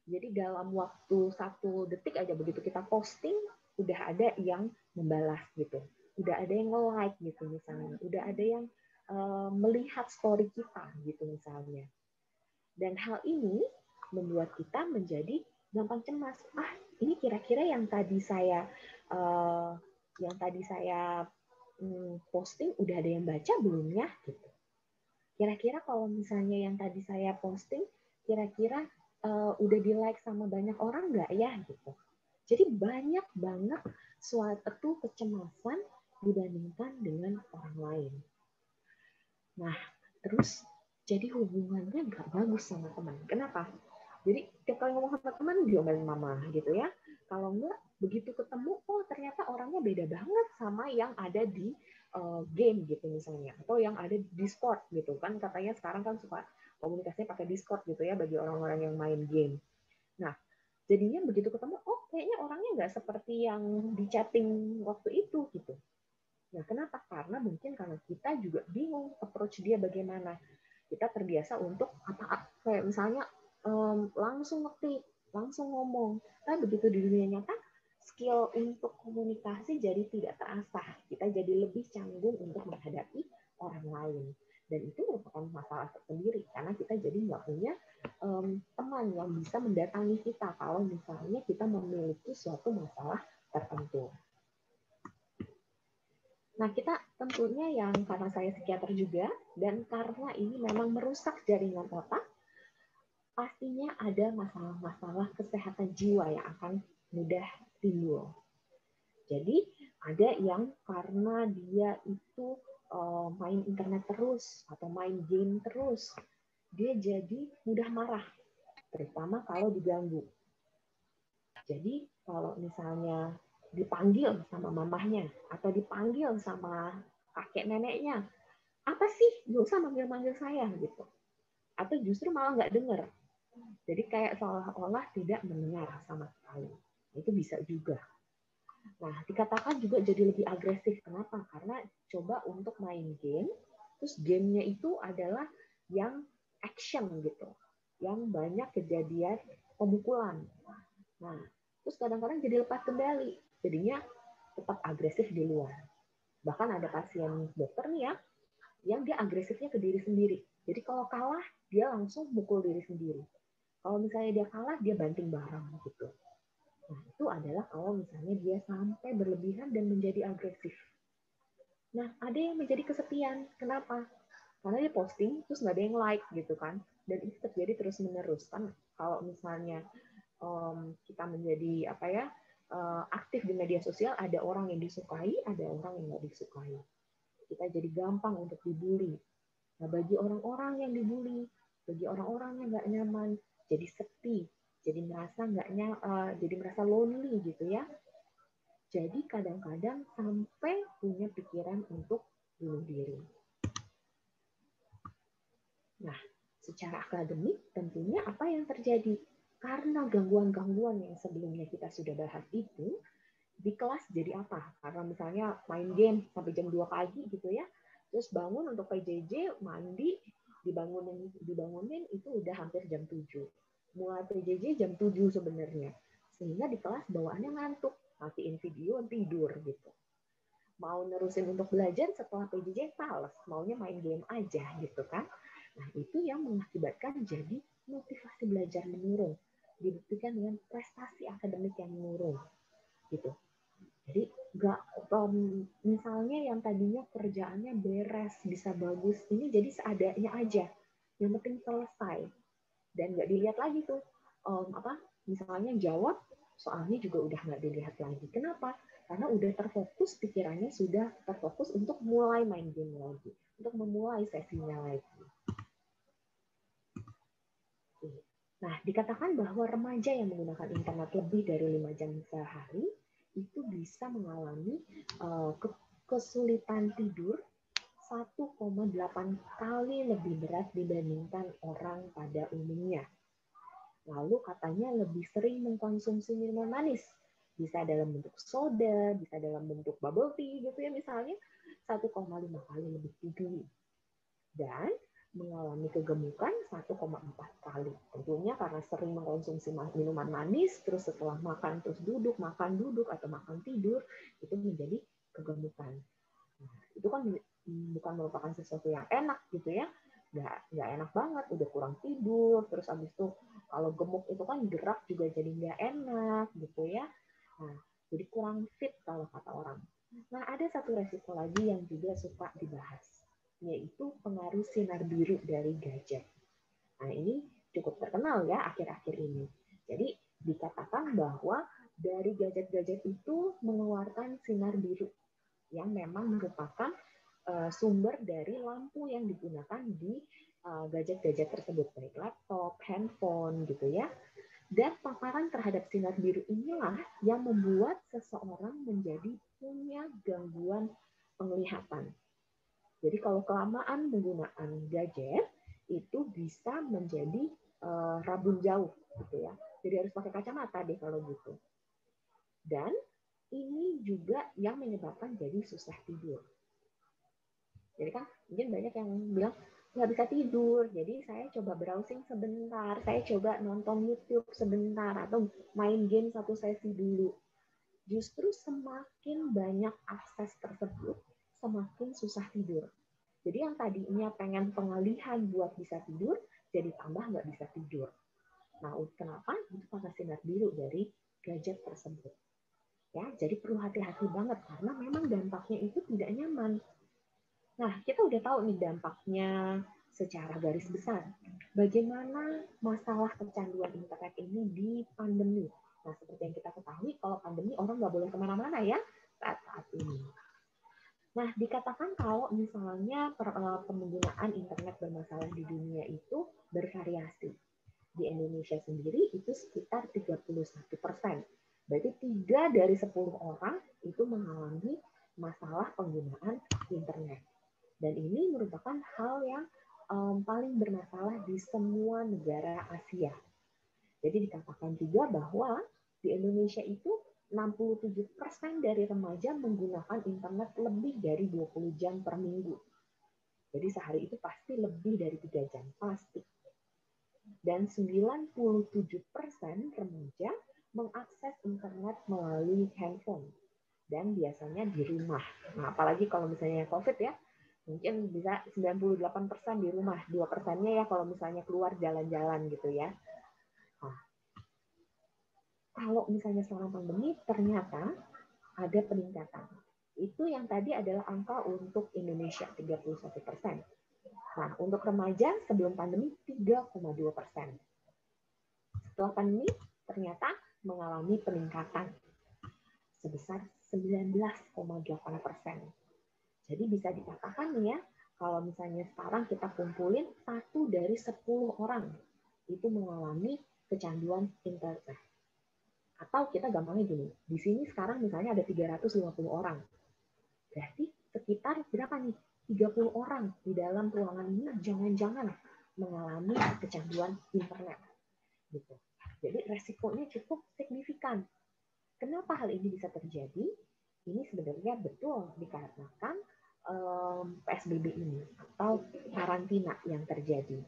Jadi dalam waktu 1 detik aja begitu kita posting, udah ada yang membalas gitu. Udah ada yang nge-like gitu misalnya. Udah ada yang melihat story kita gitu misalnya. Dan hal ini membuat kita menjadi gampang cemas. Ini kira-kira yang tadi saya posting udah ada yang baca belum ya? Gitu. Kira-kira kalau misalnya yang tadi saya posting, kira-kira udah di-like sama banyak orang nggak ya? Gitu. Jadi banyak banget suatu kecemasan dibandingkan dengan orang lain. Nah, terus jadi hubungannya nggak bagus sama teman. Kenapa? Jadi kita ngomong sama teman, diomelin mama gitu ya. Kalau enggak, begitu ketemu, oh ternyata orangnya beda banget sama yang ada di game gitu misalnya. Atau yang ada di Discord gitu kan. Katanya sekarang kan suka komunikasinya pakai Discord gitu ya bagi orang-orang yang main game. Nah, jadinya begitu ketemu, oh kayaknya orangnya nggak seperti yang di chatting waktu itu gitu. Nah, kenapa? Karena mungkin karena kita juga bingung approach dia bagaimana. Kita terbiasa untuk kayak misalnya langsung ngetik, langsung ngomong. Tapi begitu di dunia nyata, skill untuk komunikasi jadi tidak terasah. Kita jadi lebih canggung untuk menghadapi orang lain. Dan itu merupakan masalah tersendiri, karena kita jadi nggak punya teman yang bisa mendatangi kita kalau misalnya kita memiliki suatu masalah tertentu. Nah, kita tentunya yang karena saya psikiater juga, dan karena ini memang merusak jaringan otak, pastinya ada masalah-masalah kesehatan jiwa yang akan mudah timbul. Jadi, ada yang karena dia itu main internet terus, atau main game terus, dia jadi mudah marah, terutama kalau diganggu. Jadi, kalau misalnya dipanggil sama mamahnya, atau dipanggil sama kakek neneknya, apa sih? Nggak usah manggil-manggil saya gitu. Atau justru malah nggak dengar. Jadi kayak seolah-olah tidak mendengar sama sekali. Itu bisa juga. Nah, dikatakan juga jadi lebih agresif. Kenapa? Karena coba untuk main game, terus gamenya itu adalah yang action gitu. Yang banyak kejadian pemukulan. Nah, terus kadang-kadang jadi lepas kendali. Jadinya tetap agresif di luar. Bahkan ada pasien dokter nih ya, yang dia agresifnya ke diri sendiri. Jadi kalau kalah, dia langsung mukul diri sendiri. Kalau misalnya dia kalah, dia banting barang gitu. Nah, itu adalah kalau misalnya dia sampai berlebihan dan menjadi agresif. Nah, ada yang menjadi kesepian. Kenapa? Karena dia posting, terus nggak ada yang like gitu kan. Dan itu terjadi terus-menerus. Kan kalau misalnya kita menjadi aktif di media sosial, ada orang yang disukai, ada orang yang nggak disukai. Kita jadi gampang untuk dibully. Nah, bagi orang-orang yang dibully, bagi orang-orang yang nggak nyaman, jadi sepi, jadi merasa lonely gitu ya. Jadi kadang-kadang sampai punya pikiran untuk bunuh diri. Nah, secara akademik tentunya apa yang terjadi? Karena gangguan-gangguan yang sebelumnya kita sudah bahas itu, di kelas jadi apa? Karena misalnya main game sampai jam 2 pagi gitu ya, terus bangun untuk PJJ, mandi, dibangunin itu udah hampir jam 7. Mulai PJJ jam 7 sebenarnya. Sehingga di kelas bawaannya ngantuk, matiin video, tidur gitu. Mau nerusin untuk belajar setelah PJJ males, maunya main game aja gitu kan. Nah, itu yang mengakibatkan jadi motivasi belajar menurun. Dibuktikan dengan prestasi akademik yang menurun gitu. Jadi misalnya yang tadinya kerjaannya beres, bisa bagus, ini jadi seadanya aja. Yang penting selesai. Dan nggak dilihat lagi tuh. Misalnya jawab, soalnya juga udah nggak dilihat lagi. Kenapa? Karena udah terfokus, pikirannya sudah terfokus untuk mulai main game lagi. Untuk memulai sesinya lagi. Nah, dikatakan bahwa remaja yang menggunakan internet lebih dari 5 jam sehari itu bisa mengalami kesulitan tidur 1,8 kali lebih berat dibandingkan orang pada umumnya. Lalu katanya lebih sering mengkonsumsi minuman manis. Bisa dalam bentuk soda, bisa dalam bentuk bubble tea gitu ya misalnya, 1,5 kali lebih tinggi. dan mengalami kegemukan 1,4 kali. Tentunya karena sering mengkonsumsi minuman manis, terus setelah makan terus duduk, atau makan tidur, itu menjadi kegemukan. Nah, itu kan bukan merupakan sesuatu yang enak gitu ya. Nggak enak banget, udah kurang tidur, terus abis itu kalau gemuk itu kan gerak juga jadi nggak enak gitu ya. Nah, jadi kurang fit kalau kata orang. Nah, ada satu resiko lagi yang juga suka dibahas, yaitu pengaruh sinar biru dari gadget. Nah, ini cukup terkenal ya akhir-akhir ini. Jadi, dikatakan bahwa dari gadget-gadget itu mengeluarkan sinar biru yang memang merupakan sumber dari lampu yang digunakan di gadget-gadget tersebut, baik laptop, handphone, gitu ya. Dan paparan terhadap sinar biru inilah yang membuat seseorang menjadi punya gangguan penglihatan. Jadi kalau kelamaan menggunakan gadget, itu bisa menjadi rabun jauh, gitu ya. Jadi harus pakai kacamata deh kalau gitu. Dan ini juga yang menyebabkan jadi susah tidur. Jadi kan mungkin banyak yang bilang, nggak bisa tidur, jadi saya coba browsing sebentar, saya coba nonton YouTube sebentar, atau main game satu sesi dulu. Justru semakin banyak akses tersebut, semakin susah tidur. Jadi yang tadinya pengen pengalihan buat bisa tidur, jadi tambah nggak bisa tidur. Nah, kenapa? Itu karena sinar biru dari gadget tersebut. Ya, jadi perlu hati-hati banget, karena memang dampaknya itu tidak nyaman. Nah, kita udah tahu nih dampaknya secara garis besar. Bagaimana masalah kecanduan internet ini di pandemi? Nah, seperti yang kita ketahui, kalau pandemi orang nggak boleh kemana-mana ya saat ini. Nah, dikatakan kalau misalnya penggunaan internet bermasalah di dunia itu bervariasi. Di Indonesia sendiri itu sekitar 31%. Berarti 3 dari 10 orang itu mengalami masalah penggunaan internet. Dan ini merupakan hal yang paling bermasalah di semua negara Asia. Jadi dikatakan juga bahwa di Indonesia itu 67% dari remaja menggunakan internet lebih dari 20 jam per minggu. Jadi sehari itu pasti lebih dari 3 jam, pasti. Dan 97% remaja mengakses internet melalui handphone. Dan biasanya di rumah. Nah, apalagi kalau misalnya COVID ya, mungkin bisa 98% di rumah, 2%-nya ya kalau misalnya keluar jalan-jalan gitu ya. Nah, kalau misalnya selama pandemi ternyata ada peningkatan. Itu yang tadi adalah angka untuk Indonesia 31%. Nah, untuk remaja sebelum pandemi 3,2%. Setelah pandemi ternyata mengalami peningkatan sebesar 19,8%. Jadi bisa dikatakan nih ya, kalau misalnya sekarang kita kumpulin 1 dari 10 orang itu mengalami kecanduan internet. Atau kita gampangnya gini, di sini sekarang misalnya ada 350 orang. Berarti sekitar berapa nih? 30 orang di dalam ruangan ini jangan-jangan mengalami kecanduan internet. Gitu. Jadi resikonya cukup signifikan. Kenapa hal ini bisa terjadi? Ini sebenarnya betul dikarenakan PSBB ini atau karantina yang terjadi.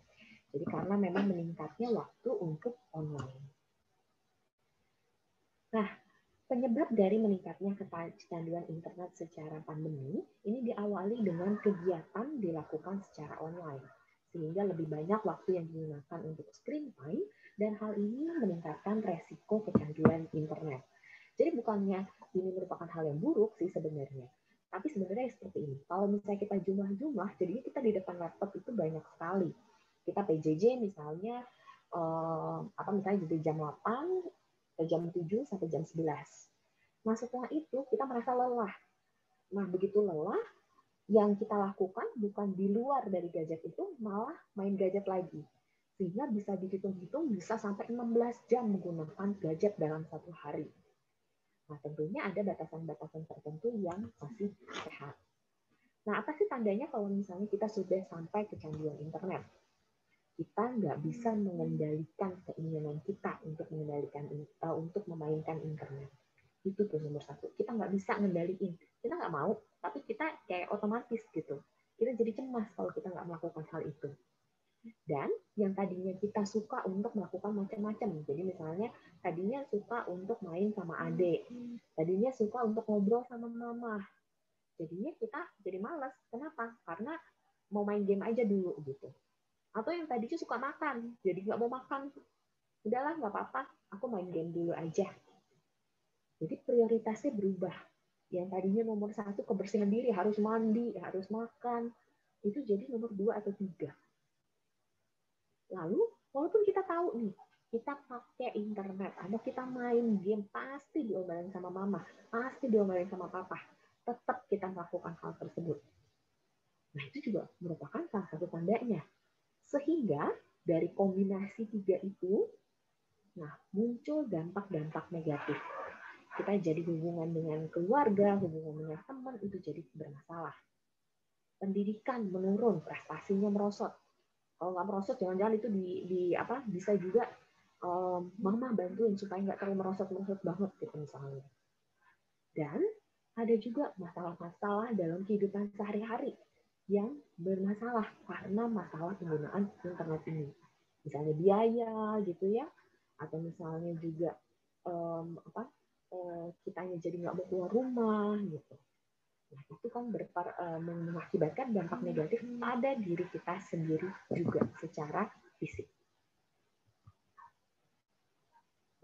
Jadi karena memang meningkatnya waktu untuk online. Nah, penyebab dari meningkatnya kecanduan internet secara pandemi ini diawali dengan kegiatan dilakukan secara online, sehingga lebih banyak waktu yang digunakan untuk screen time, dan hal ini meningkatkan resiko kecanduan internet. Jadi bukannya ini merupakan hal yang buruk sih sebenarnya, tapi sebenarnya seperti ini. Kalau misalnya kita jumlah-jumlah, jadinya kita di depan laptop itu banyak sekali. Kita PJJ misalnya, misalnya dari jam 8 ke jam 7 sampai jam 11. Nah, setelah itu kita merasa lelah. Nah, begitu lelah, yang kita lakukan bukan di luar dari gadget itu, malah main gadget lagi. Sehingga bisa dihitung-hitung bisa sampai 16 jam menggunakan gadget dalam satu hari. Nah, tentunya ada batasan-batasan tertentu yang masih sehat. Nah, apa sih tandanya kalau misalnya kita sudah sampai kecanduan internet? Kita nggak bisa mengendalikan keinginan kita untuk memainkan internet. Itu tuh nomor 1. Kita nggak bisa ngendaliin. Kita nggak mau, tapi kita kayak otomatis gitu. kita jadi cemas kalau kita nggak melakukan hal itu. Dan yang tadinya kita suka untuk melakukan macam-macam, jadi misalnya tadinya suka untuk main sama adik, tadinya suka untuk ngobrol sama mama, jadinya kita jadi malas. Kenapa? Karena mau main game aja dulu gitu. Atau yang tadinya suka makan, jadi nggak mau makan, udahlah nggak apa-apa, aku main game dulu aja. Jadi prioritasnya berubah. Yang tadinya nomor 1 kebersihan diri, harus mandi, harus makan, itu jadi nomor 2 atau 3. Lalu, walaupun kita tahu nih, kita pakai internet, atau kita main game, pasti diomelin sama mama, pasti diomelin sama papa, tetap kita melakukan hal tersebut. Nah, itu juga merupakan salah satu tandanya. Sehingga, dari kombinasi 3 itu, nah, muncul dampak-dampak negatif. Kita jadi hubungan dengan keluarga, hubungan dengan teman, itu jadi bermasalah. Pendidikan menurun, prestasinya merosot. Kalau nggak merosot, jangan-jangan itu bisa juga mama bantuin supaya nggak terlalu merosot banget gitu misalnya. Dan ada juga masalah-masalah dalam kehidupan sehari-hari yang bermasalah karena masalah penggunaan internet ini. Misalnya biaya gitu ya, atau misalnya juga kitanya jadi nggak mau keluar rumah gitu. Nah, itu kan mengakibatkan dampak negatif pada diri kita sendiri juga secara fisik.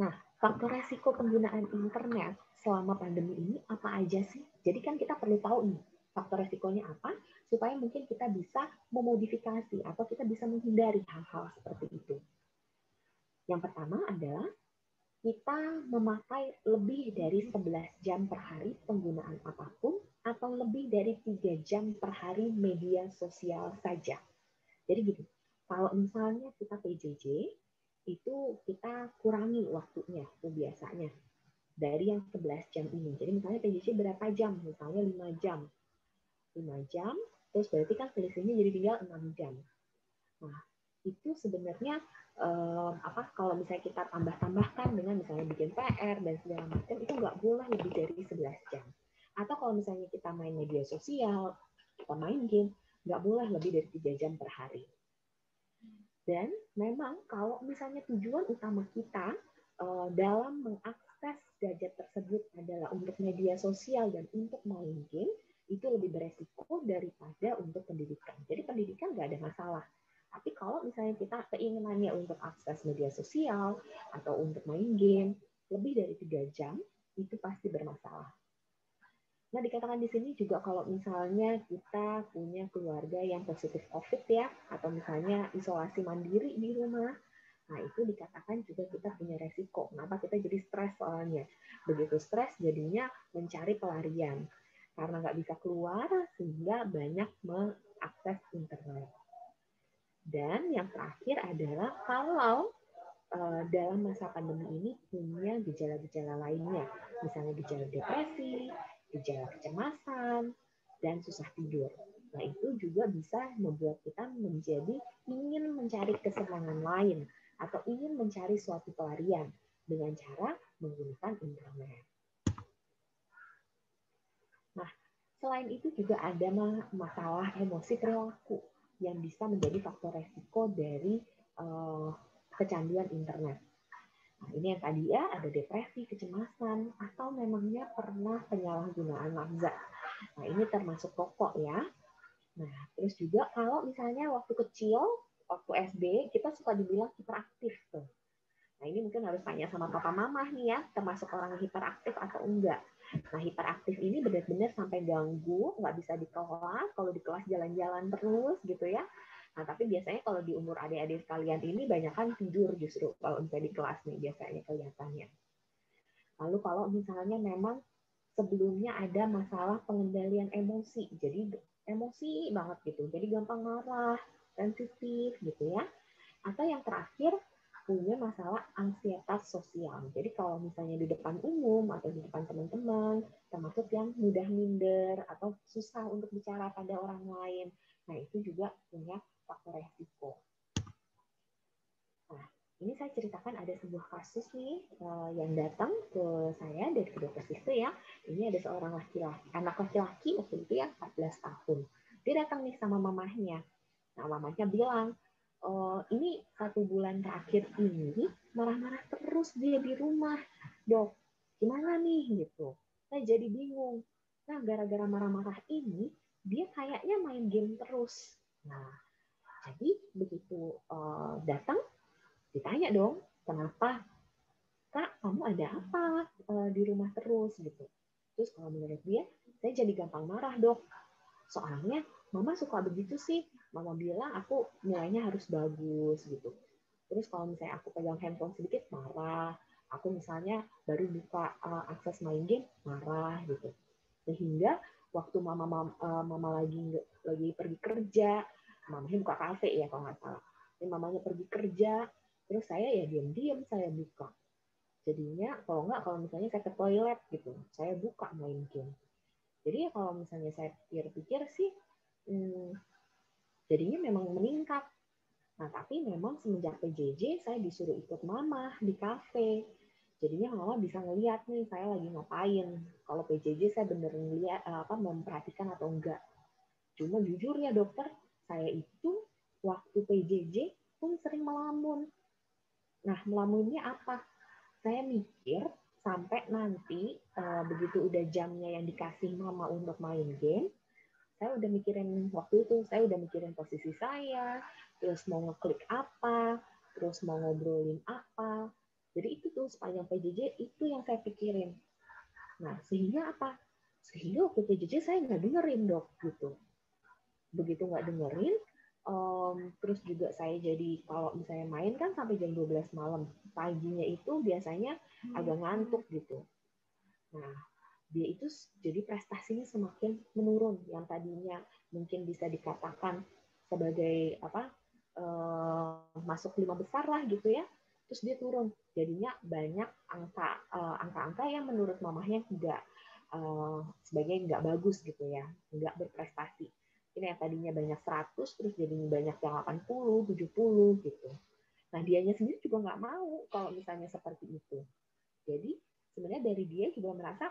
Nah, faktor resiko penggunaan internet selama pandemi ini apa aja sih? Jadi kan kita perlu tahu nih, faktor resikonya apa, supaya mungkin kita bisa memodifikasi atau kita bisa menghindari hal-hal seperti itu. Yang pertama adalah kita memakai lebih dari 11 jam per hari penggunaan apapun atau lebih dari 3 jam per hari media sosial saja. Jadi gitu, kalau misalnya kita PJJ, itu kita kurangi waktunya itu biasanya dari yang 11 jam ini. Jadi misalnya PJJ berapa jam? Misalnya 5 jam. 5 jam, terus berarti kan selisihnya jadi tinggal 6 jam. Nah, itu sebenarnya kalau misalnya kita tambah-tambahkan dengan misalnya bikin PR dan segala macam, itu nggak boleh lebih dari 11 jam. Atau kalau misalnya kita main media sosial, kita main game, nggak boleh lebih dari 3 jam per hari. Dan memang kalau misalnya tujuan utama kita dalam mengakses gadget tersebut adalah untuk media sosial dan untuk main game, itu lebih beresiko daripada untuk pendidikan. Jadi pendidikan nggak ada masalah. Tapi kalau misalnya kita keinginannya untuk akses media sosial atau untuk main game lebih dari 3 jam, itu pasti bermasalah. Nah, dikatakan di sini juga kalau misalnya kita punya keluarga yang positif COVID ya, atau misalnya isolasi mandiri di rumah, nah itu dikatakan juga kita punya resiko. Kenapa? Kita jadi stres soalnya. Begitu stres jadinya mencari pelarian. Karena nggak bisa keluar, sehingga banyak mengakses internet. Dan yang terakhir adalah kalau dalam masa pandemi ini punya gejala-gejala lainnya, misalnya gejala depresi, gejala kecemasan, dan susah tidur. Nah, itu juga bisa membuat kita menjadi ingin mencari kesenangan lain atau ingin mencari suatu pelarian dengan cara menggunakan internet. Nah, selain itu juga ada masalah emosi perilaku yang bisa menjadi faktor resiko dari kecanduan internet. Nah, ini yang tadi ya, ada depresi, kecemasan, atau memangnya pernah penyalahgunaan nafza. Nah, ini termasuk rokok ya. Nah, terus juga kalau misalnya waktu kecil, waktu SD, kita suka dibilang hiperaktif tuh. Nah, ini mungkin harus tanya sama papa mama nih ya, termasuk orang yang hiperaktif atau enggak. Nah, hiperaktif ini benar-benar sampai ganggu, nggak bisa di kelas, kalau di kelas jalan-jalan terus gitu ya. Nah, tapi biasanya kalau di umur adik-adik sekalian ini banyakan tidur justru kalau misalnya di kelas nih biasanya kelihatannya. Lalu kalau misalnya memang sebelumnya ada masalah pengendalian emosi, jadi emosi banget gitu, jadi gampang marah, sensitif gitu ya. Atau yang terakhir punya masalah ansietas sosial. Jadi kalau misalnya di depan umum atau di depan teman-teman, termasuk yang mudah minder atau susah untuk bicara pada orang lain, nah itu juga punya faktor resiko. Nah, ini saya ceritakan ada sebuah kasus nih yang datang ke saya dari kedua Persistre ya. Ini ada seorang laki-laki, anak laki-laki waktu itu ya 14 tahun. Dia datang nih sama mamahnya. Nah, mamahnya bilang, ini 1 bulan terakhir ini marah-marah terus dia di rumah. Dok, gimana nih gitu. Saya jadi bingung. Nah, gara-gara marah-marah ini, dia kayaknya main game terus. Nah, jadi begitu datang, ditanya dong, kenapa? Kak, kamu ada apa di rumah terus gitu. Terus kalau menurut dia, saya jadi gampang marah, Dok. Soalnya Mama suka begitu sih. Mama bilang aku nilainya harus bagus gitu. Terus kalau misalnya aku pegang handphone sedikit, marah. Aku misalnya baru buka akses main game, marah gitu. Sehingga waktu mama lagi pergi kerja, mamanya buka kafe ya kalau nggak salah. Jadi mamanya pergi kerja, terus saya ya diam-diam saya buka. Jadinya kalau misalnya saya ke toilet gitu, saya buka main game. Jadi ya kalau misalnya saya pikir-pikir sih, jadinya memang meningkat. Nah, tapi memang semenjak PJJ saya disuruh ikut mama di kafe. Jadinya mama bisa ngeliat nih saya lagi ngapain. Kalau PJJ saya bener ngeliat memperhatikan atau enggak. Cuma jujur ya dokter, saya itu waktu PJJ pun sering melamun. Nah, melamunnya apa? Saya mikir sampai nanti begitu udah jamnya yang dikasih mama untuk main game, saya udah mikirin waktu itu, saya udah mikirin posisi saya, terus mau ngeklik apa, terus mau ngobrolin apa. Jadi itu tuh sepanjang PJJ itu yang saya pikirin. Nah, sehingga apa? Sehingga waktu PJJ saya nggak dengerin dok gitu. Begitu nggak dengerin, terus juga saya jadi kalau misalnya main kan sampai jam 12 malam. Paginya itu biasanya agak ngantuk gitu. Nah, dia itu jadi prestasinya semakin menurun. Yang tadinya mungkin bisa dikatakan sebagai masuk 5 besar lah gitu ya, terus dia turun. Jadinya banyak angka-angka yang menurut mamahnya sebagai nggak bagus gitu ya, nggak berprestasi. Ini yang tadinya banyak 100, terus jadi banyak yang 80, 70 gitu. Nah, dianya sendiri juga nggak mau kalau misalnya seperti itu. Jadi sebenarnya dari dia juga merasa,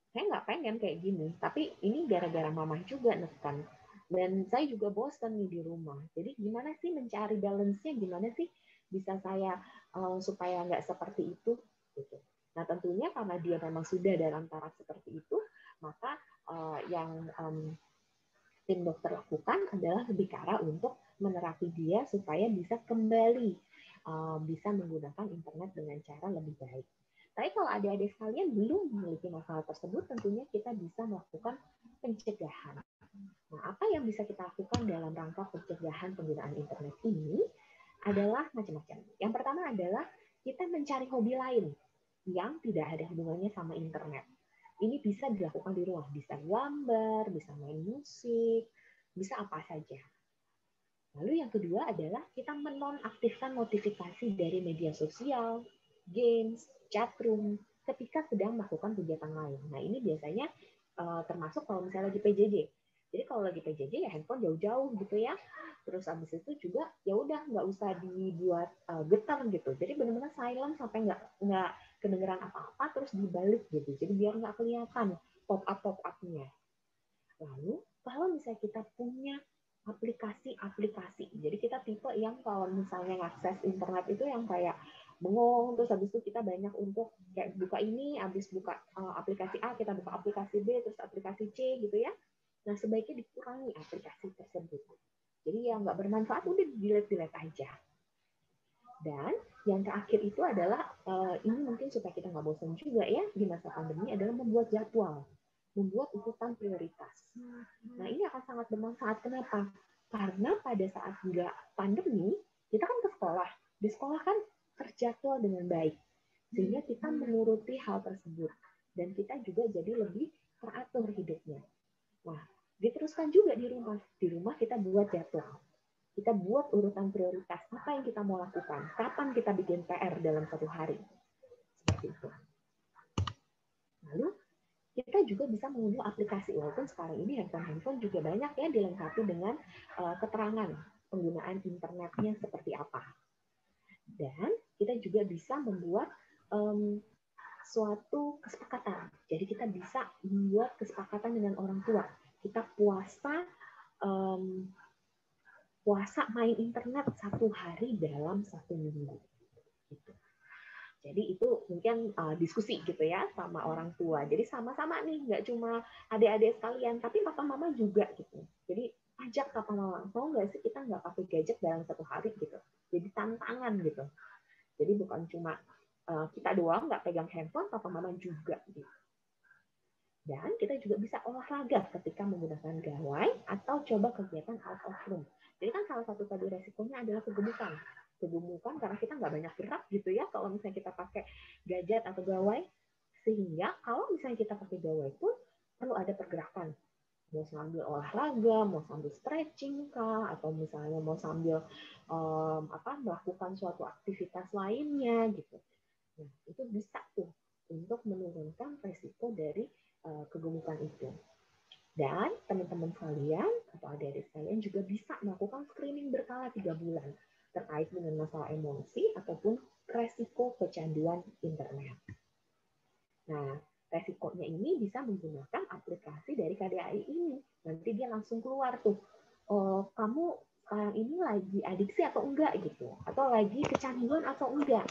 saya nggak pengen kayak gini, tapi ini gara-gara mamah juga neken. Dan saya juga bosan nih di rumah. Jadi gimana sih mencari balance-nya, gimana sih bisa saya supaya nggak seperti itu? Gitu. Nah tentunya karena dia memang sudah dalam taraf seperti itu, maka yang tim dokter lakukan adalah lebih ke arah untuk menerapi dia supaya bisa kembali bisa menggunakan internet dengan cara lebih baik. Tapi kalau adik-adik sekalian belum memiliki masalah tersebut, tentunya kita bisa melakukan pencegahan. Nah, apa yang bisa kita lakukan dalam rangka pencegahan penggunaan internet ini adalah macam-macam. Yang pertama adalah kita mencari hobi lain yang tidak ada hubungannya sama internet. Ini bisa dilakukan di rumah, bisa gambar, bisa main musik, bisa apa saja. Lalu yang kedua adalah kita menonaktifkan notifikasi dari media sosial, games, chatroom, ketika sedang melakukan kegiatan lain. Nah ini biasanya termasuk kalau misalnya lagi PJJ. Jadi kalau lagi PJJ ya handphone jauh-jauh gitu ya. Terus abis itu juga ya udah nggak usah dibuat getar gitu. Jadi benar-benar silent sampai nggak kedengeran apa-apa terus dibalik gitu. Jadi biar nggak kelihatan pop-up-nya. Lalu kalau misalnya kita punya aplikasi-aplikasi, jadi kita tipe yang kalau misalnya ngakses internet itu yang kayak bengong, terus habis itu kita banyak untuk kayak buka ini, habis buka aplikasi A, kita buka aplikasi B, terus aplikasi C gitu ya. Nah, sebaiknya dikurangi aplikasi tersebut. Jadi yang nggak bermanfaat udah delete aja. Dan yang terakhir itu adalah, ini mungkin supaya kita nggak bosan juga ya di masa pandemi, adalah membuat jadwal. Membuat urutan prioritas. Nah, ini akan sangat bermanfaat. Kenapa? Karena pada saat nggak pandemi, kita kan ke sekolah. Di sekolah kan terjadwal dengan baik. Sehingga kita menuruti hal tersebut. Dan kita juga jadi lebih teratur hidupnya. Nah, diteruskan juga di rumah. Di rumah kita buat jadwal. Kita buat urutan prioritas. Apa yang kita mau lakukan? Kapan kita bikin PR dalam satu hari? Seperti itu. Lalu, kita juga bisa mengunduh aplikasi. Walaupun sekarang ini handphone juga banyak ya dilengkapi dengan keterangan penggunaan internetnya seperti apa. Dan kita juga bisa membuat suatu kesepakatan. Jadi kita bisa membuat kesepakatan dengan orang tua. Kita puasa puasa main internet 1 hari dalam 1 minggu. Gitu. Jadi itu mungkin diskusi gitu ya sama orang tua. Jadi sama-sama nih, nggak cuma adik-adik sekalian, tapi papa mama juga gitu. Jadi ajak papa mama, mau nggak sih kita nggak pakai gadget dalam 1 hari gitu. Jadi tantangan gitu. Jadi bukan cuma kita doang nggak pegang handphone, papa mama juga gitu. Dan kita juga bisa olahraga ketika menggunakan gawai atau coba kegiatan out of room. Jadi kan salah satu tadi resikonya adalah kegemukan. Kegemukan karena kita nggak banyak gerak gitu ya kalau misalnya kita pakai gadget atau gawai. Sehingga kalau misalnya kita pakai gawai pun perlu ada pergerakan. Mau sambil olahraga, mau sambil stretching kah, atau misalnya mau sambil melakukan suatu aktivitas lainnya gitu. Nah, itu bisa tuh untuk menurunkan resiko dari kegemukan itu. Dan teman-teman sekalian atau adik-adik sekalian juga bisa melakukan screening berkala 3 bulan terkait dengan masalah emosi ataupun resiko kecanduan internet. Nah, resikonya ini bisa menggunakan aplikasi dari KDAI ini. Nanti dia langsung keluar tuh, kamu sekarang ini lagi adiksi atau enggak gitu, atau lagi kecanduan atau enggak.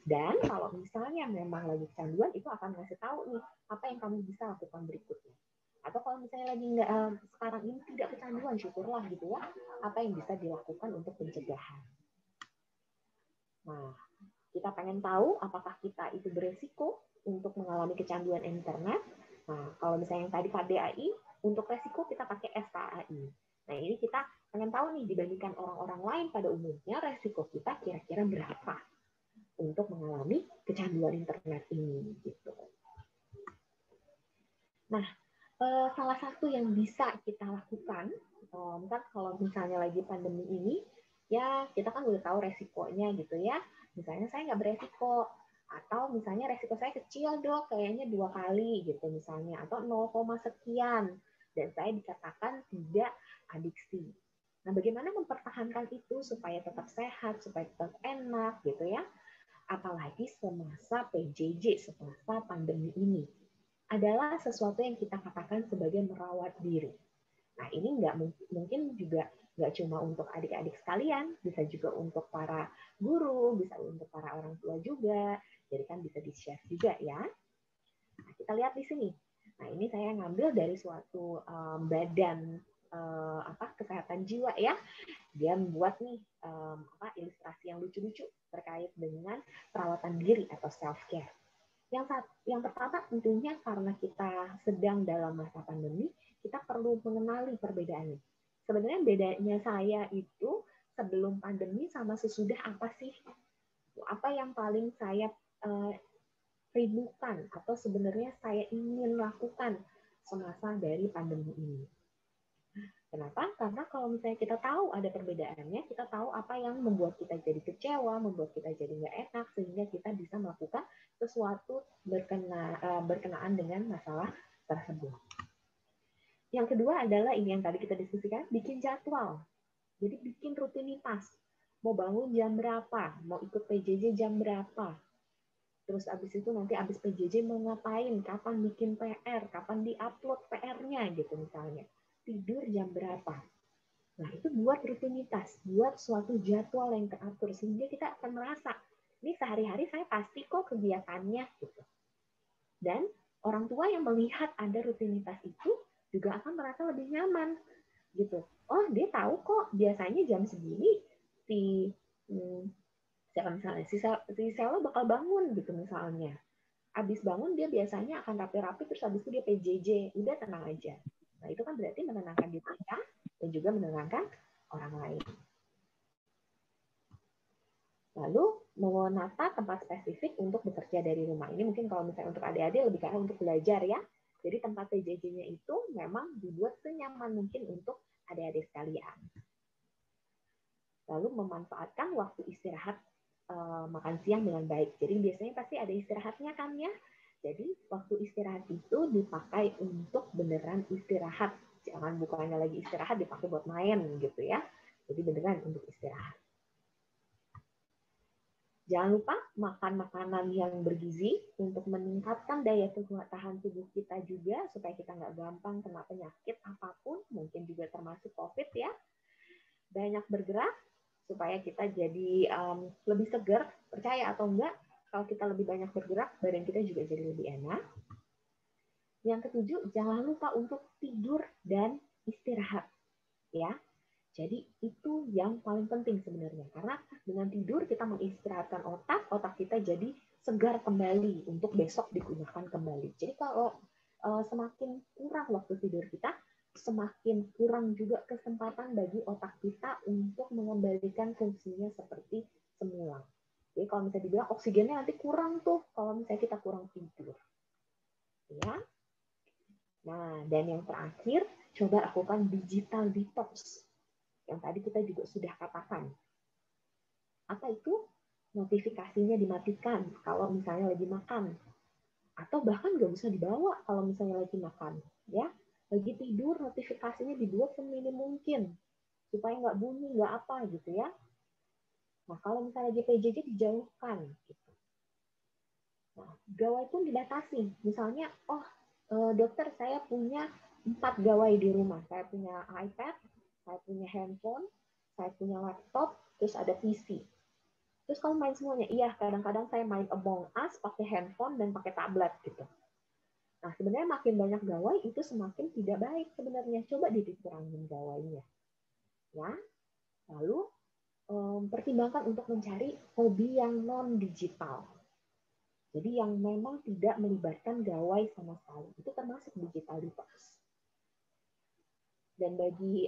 Dan kalau misalnya memang lagi kecanduan, itu akan ngasih tahu nih apa yang kamu bisa lakukan berikutnya. Atau kalau misalnya lagi nggak sekarang ini tidak kecanduan, syukurlah gitu ya, apa yang bisa dilakukan untuk pencegahan. Nah, kita pengen tahu apakah kita itu beresiko untuk mengalami kecanduan internet. Nah, kalau misalnya yang tadi KDAI, untuk resiko kita pakai SKAI. Nah, ini kita pengen tahu nih dibandingkan orang-orang lain pada umumnya, resiko kita kira-kira berapa untuk mengalami kecanduan internet ini gitu. Nah, salah satu yang bisa kita lakukan, misal kalau misalnya lagi pandemi ini, ya kita kan udah tahu resikonya gitu ya. Misalnya saya nggak beresiko, atau misalnya resiko saya kecil dok, kayaknya 2 kali gitu misalnya, atau 0, sekian, dan saya dikatakan tidak adiksi. Nah, bagaimana mempertahankan itu supaya tetap sehat, supaya tetap enak gitu ya? Apalagi semasa PJJ, semasa pandemi ini, adalah sesuatu yang kita katakan sebagai merawat diri. Nah, ini mungkin juga nggak cuma untuk adik-adik sekalian, bisa juga untuk para guru, bisa untuk para orang tua juga. Jadi kan bisa di-share juga ya. Nah, kita lihat di sini. Nah, ini saya ngambil dari suatu badan kesehatan jiwa ya. Dia membuat nih ilustrasi yang lucu-lucu terkait dengan perawatan diri atau self-care. Yang pertama tentunya karena kita sedang dalam masa pandemi, kita perlu mengenali perbedaannya. Sebenarnya bedanya saya itu sebelum pandemi sama sesudah apa sih? Apa yang paling saya rindukan atau sebenarnya saya ingin lakukan semasa dari pandemi ini. Kenapa? Karena kalau misalnya kita tahu ada perbedaannya, kita tahu apa yang membuat kita jadi kecewa, membuat kita jadi nggak enak, sehingga kita bisa melakukan sesuatu berkenaan dengan masalah tersebut. Yang kedua adalah ini yang tadi kita diskusikan, bikin jadwal. Jadi bikin rutinitas. Mau bangun jam berapa, mau ikut PJJ jam berapa. Terus abis itu nanti abis PJJ mau ngapain, kapan bikin PR, kapan di-upload PR-nya gitu misalnya. Tidur jam berapa. Nah, itu buat rutinitas, buat suatu jadwal yang teratur, sehingga kita akan merasa, ini sehari-hari saya pasti kok kegiatannya. Gitu. Dan orang tua yang melihat ada rutinitas itu juga akan merasa lebih nyaman. Gitu. Oh, dia tahu kok biasanya jam segini misalnya si Sela bakal bangun gitu misalnya. Habis bangun dia biasanya akan rapi-rapi, terus habis itu dia PJJ, udah tenang aja. Nah, itu kan berarti menenangkan diri kita dan juga menenangkan orang lain. Lalu menata tempat spesifik untuk bekerja dari rumah. Ini mungkin kalau misalnya untuk adik-adik lebih ke arah untuk belajar ya. Jadi tempat PJJ-nya itu memang dibuat senyaman mungkin untuk adik-adik sekalian. Lalu memanfaatkan waktu istirahat makan siang dengan baik. Jadi biasanya pasti ada istirahatnya kan ya. Jadi waktu istirahat itu dipakai untuk beneran istirahat. Jangan bukannya lagi istirahat dipakai buat main gitu ya. Jadi beneran untuk istirahat. Jangan lupa makan makanan yang bergizi untuk meningkatkan daya tahan tubuh kita juga supaya kita nggak gampang kena penyakit apapun. mungkin juga termasuk COVID ya. Banyak bergerak supaya kita jadi lebih segar. Percaya atau enggak, kalau kita lebih banyak bergerak, badan kita juga jadi lebih enak. Yang ketujuh, jangan lupa untuk tidur dan istirahat. Ya, jadi itu yang paling penting sebenarnya. Karena dengan tidur kita mengistirahatkan otak, otak kita jadi segar kembali untuk besok digunakan kembali. Jadi kalau semakin kurang waktu tidur kita, semakin kurang juga kesempatan bagi otak kita untuk mengembalikan fungsinya seperti semula. Jadi kalau misalnya dibilang oksigennya nanti kurang tuh kalau misalnya kita kurang tidur. Ya. Nah, dan yang terakhir, coba lakukan digital detox. Yang tadi kita juga sudah katakan. Apa itu? Notifikasinya dimatikan kalau misalnya lagi makan. Atau bahkan nggak bisa dibawa kalau misalnya lagi makan. Ya, lagi tidur, notifikasinya dibuat seminim mungkin. Supaya nggak bunyi, nggak apa gitu ya. Nah, kalau misalnya lagi PJJ, dijauhkan. Gitu. Nah, gawai pun dibatasi. Misalnya, dokter saya punya 4 gawai di rumah. Saya punya iPad, saya punya handphone, saya punya laptop, terus ada PC. Terus kamu main semuanya? Iya, kadang-kadang saya main Among Us pakai handphone dan pakai tablet gitu. Nah, sebenarnya makin banyak gawai itu semakin tidak baik sebenarnya. Coba dikurangin gawainya. Ya. Lalu pertimbangkan untuk mencari hobi yang non-digital. Jadi yang memang tidak melibatkan gawai sama sekali. Itu termasuk digital detox. Dan bagi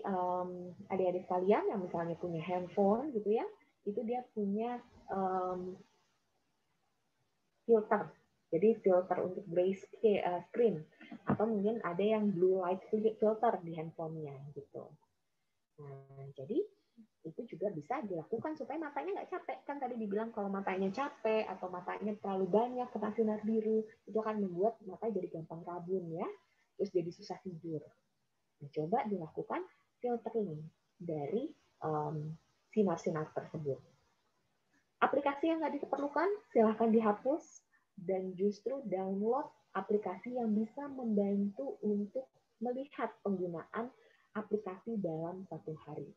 adik-adik kalian yang misalnya punya handphone gitu ya, itu dia punya filter. Jadi filter untuk gray screen atau mungkin ada yang blue light filter di handphonenya gitu. Nah, jadi itu juga bisa dilakukan supaya matanya nggak capek. Kan tadi dibilang kalau matanya capek atau matanya terlalu banyak kena sinar biru, itu akan membuat mata jadi gampang rabun ya, terus jadi susah tidur. Nah, coba dilakukan filtering dari sinar-sinar tersebut. Aplikasi yang nggak diperlukan, silahkan dihapus dan justru download aplikasi yang bisa membantu untuk melihat penggunaan aplikasi dalam satu hari.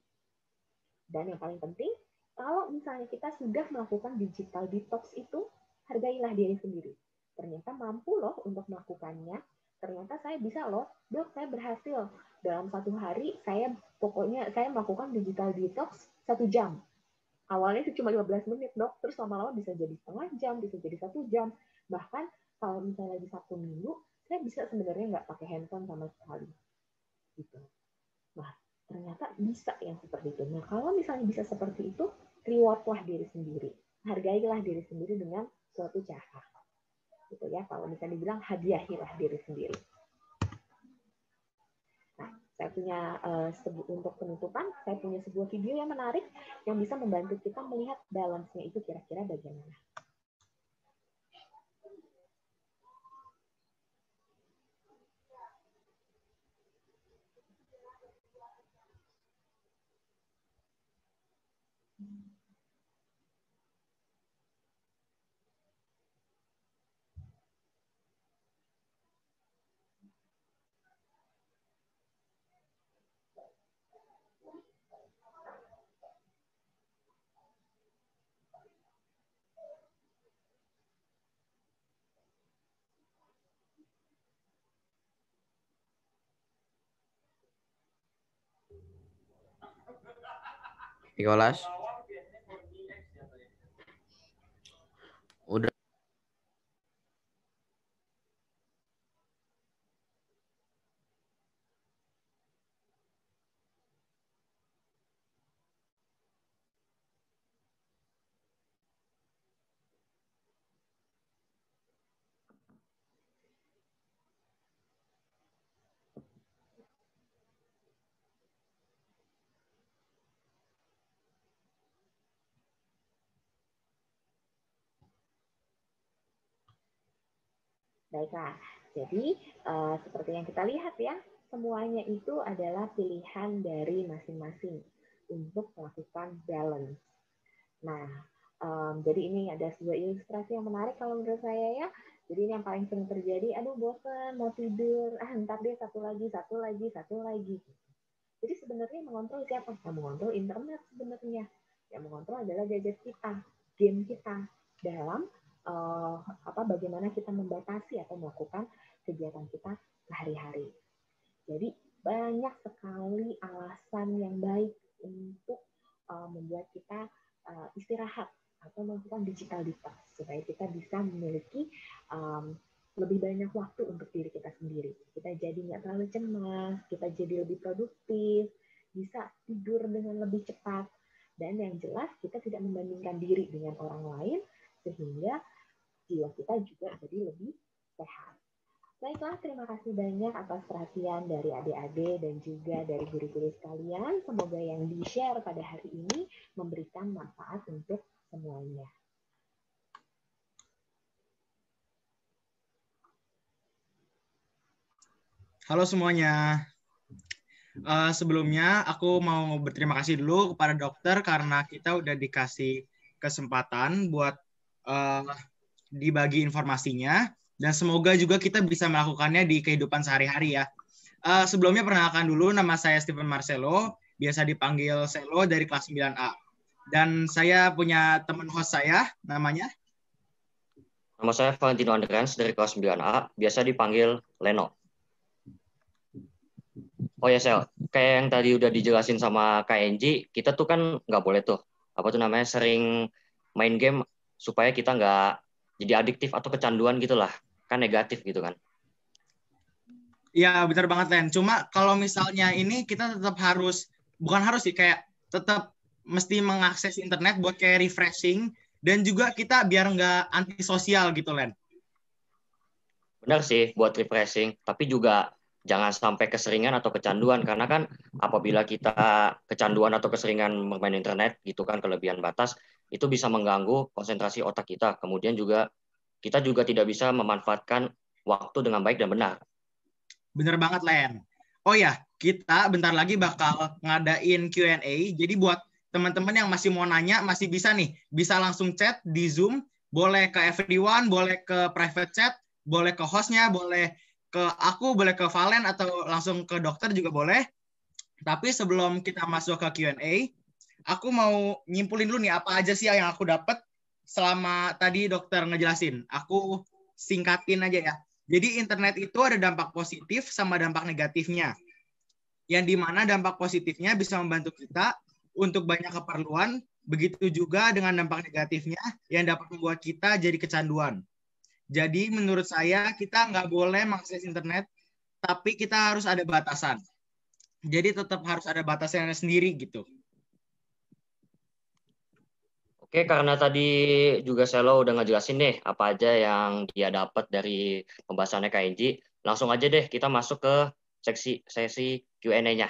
Dan yang paling penting, kalau misalnya kita sudah melakukan digital detox itu, hargailah diri sendiri. Ternyata mampu loh untuk melakukannya. Ternyata saya bisa loh, dok saya berhasil. Dalam satu hari, saya melakukan digital detox 1 jam. Awalnya cuma 15 menit dok, terus lama-lama bisa jadi setengah jam, bisa jadi 1 jam. Bahkan kalau misalnya di Sabtu Minggu, saya bisa sebenarnya nggak pakai handphone sama sekali. Gitu. Nah, ternyata bisa yang seperti itu. Nah, kalau misalnya bisa seperti itu, rewardlah diri sendiri. Hargailah diri sendiri dengan suatu cara. Gitu ya, kalau misalnya dibilang hadiahilah diri sendiri. Nah, saya punya untuk penutupan, saya punya sebuah video yang menarik yang bisa membantu kita melihat balance-nya itu kira-kira bagaimana. Nicholas, udah. Baiklah, jadi seperti yang kita lihat ya, semuanya itu adalah pilihan dari masing-masing untuk melakukan balance. Nah, jadi ini ada sebuah ilustrasi yang menarik kalau menurut saya ya. Jadi ini yang paling sering terjadi, aduh bosan, mau tidur, ntar deh satu lagi. Jadi sebenarnya yang mengontrol siapa? Yang mengontrol internet sebenarnya. Yang mengontrol adalah gadget kita, game kita dalam bagaimana kita membatasi atau melakukan kegiatan kita sehari-hari. Jadi banyak sekali alasan yang baik untuk membuat kita istirahat atau melakukan digital detox supaya kita bisa memiliki lebih banyak waktu untuk diri kita sendiri. Kita jadi nggak terlalu cemas, kita jadi lebih produktif, bisa tidur dengan lebih cepat, dan yang jelas kita tidak membandingkan diri dengan orang lain sehingga jiwa kita juga jadi lebih sehat. Baiklah, terima kasih banyak atas perhatian dari adik-adik dan juga dari guru-guru sekalian. Semoga yang di-share pada hari ini memberikan manfaat untuk semuanya. Halo semuanya. Sebelumnya aku mau berterima kasih dulu kepada dokter karena kita udah dikasih kesempatan buat dibagi informasinya, dan semoga juga kita bisa melakukannya di kehidupan sehari-hari ya. Sebelumnya perkenalkan dulu, nama saya Steven Marcelo, biasa dipanggil Selo dari kelas 9A. Dan saya punya teman host saya, namanya? Nama saya Valentino Andreans dari kelas 9A, biasa dipanggil Leno. Oh ya Sel, kayak yang tadi udah dijelasin sama KNG, kita tuh kan nggak boleh tuh, sering main game supaya kita nggak jadi adiktif atau kecanduan gitulah, kan negatif gitu kan. Iya benar banget Len, cuma kalau misalnya ini kita tetap harus, bukan harus sih, kayak tetap mesti mengakses internet buat kayak refreshing, dan juga kita biar nggak antisosial gitu Len. Benar sih buat refreshing, tapi juga jangan sampai keseringan atau kecanduan, karena kan apabila kita kecanduan atau keseringan bermain internet gitu kan kelebihan batas, itu bisa mengganggu konsentrasi otak kita. Kemudian juga kita juga tidak bisa memanfaatkan waktu dengan baik dan benar. Bener banget Len. Oh ya, kita bentar lagi bakal ngadain Q&A. Jadi buat teman-teman yang masih mau nanya, masih bisa nih, bisa langsung chat di Zoom, boleh ke everyone, boleh ke private chat, boleh ke hostnya, boleh ke aku, boleh ke Valen, atau langsung ke dokter juga boleh. Tapi sebelum kita masuk ke Q&A, aku mau nyimpulin dulu nih apa aja sih yang aku dapat selama tadi dokter ngejelasin. Aku singkatin aja ya. Jadi internet itu ada dampak positif sama dampak negatifnya. Yang dimana dampak positifnya bisa membantu kita untuk banyak keperluan, begitu juga dengan dampak negatifnya yang dapat membuat kita jadi kecanduan. Jadi menurut saya kita nggak boleh mengakses internet, tapi kita harus ada batasan. Jadi tetap harus ada batasannya sendiri gitu. Oke, karena tadi juga Selo udah ngejelasin deh apa aja yang dia dapat dari pembahasannya KNG, langsung aja deh kita masuk ke sesi Q&A-nya.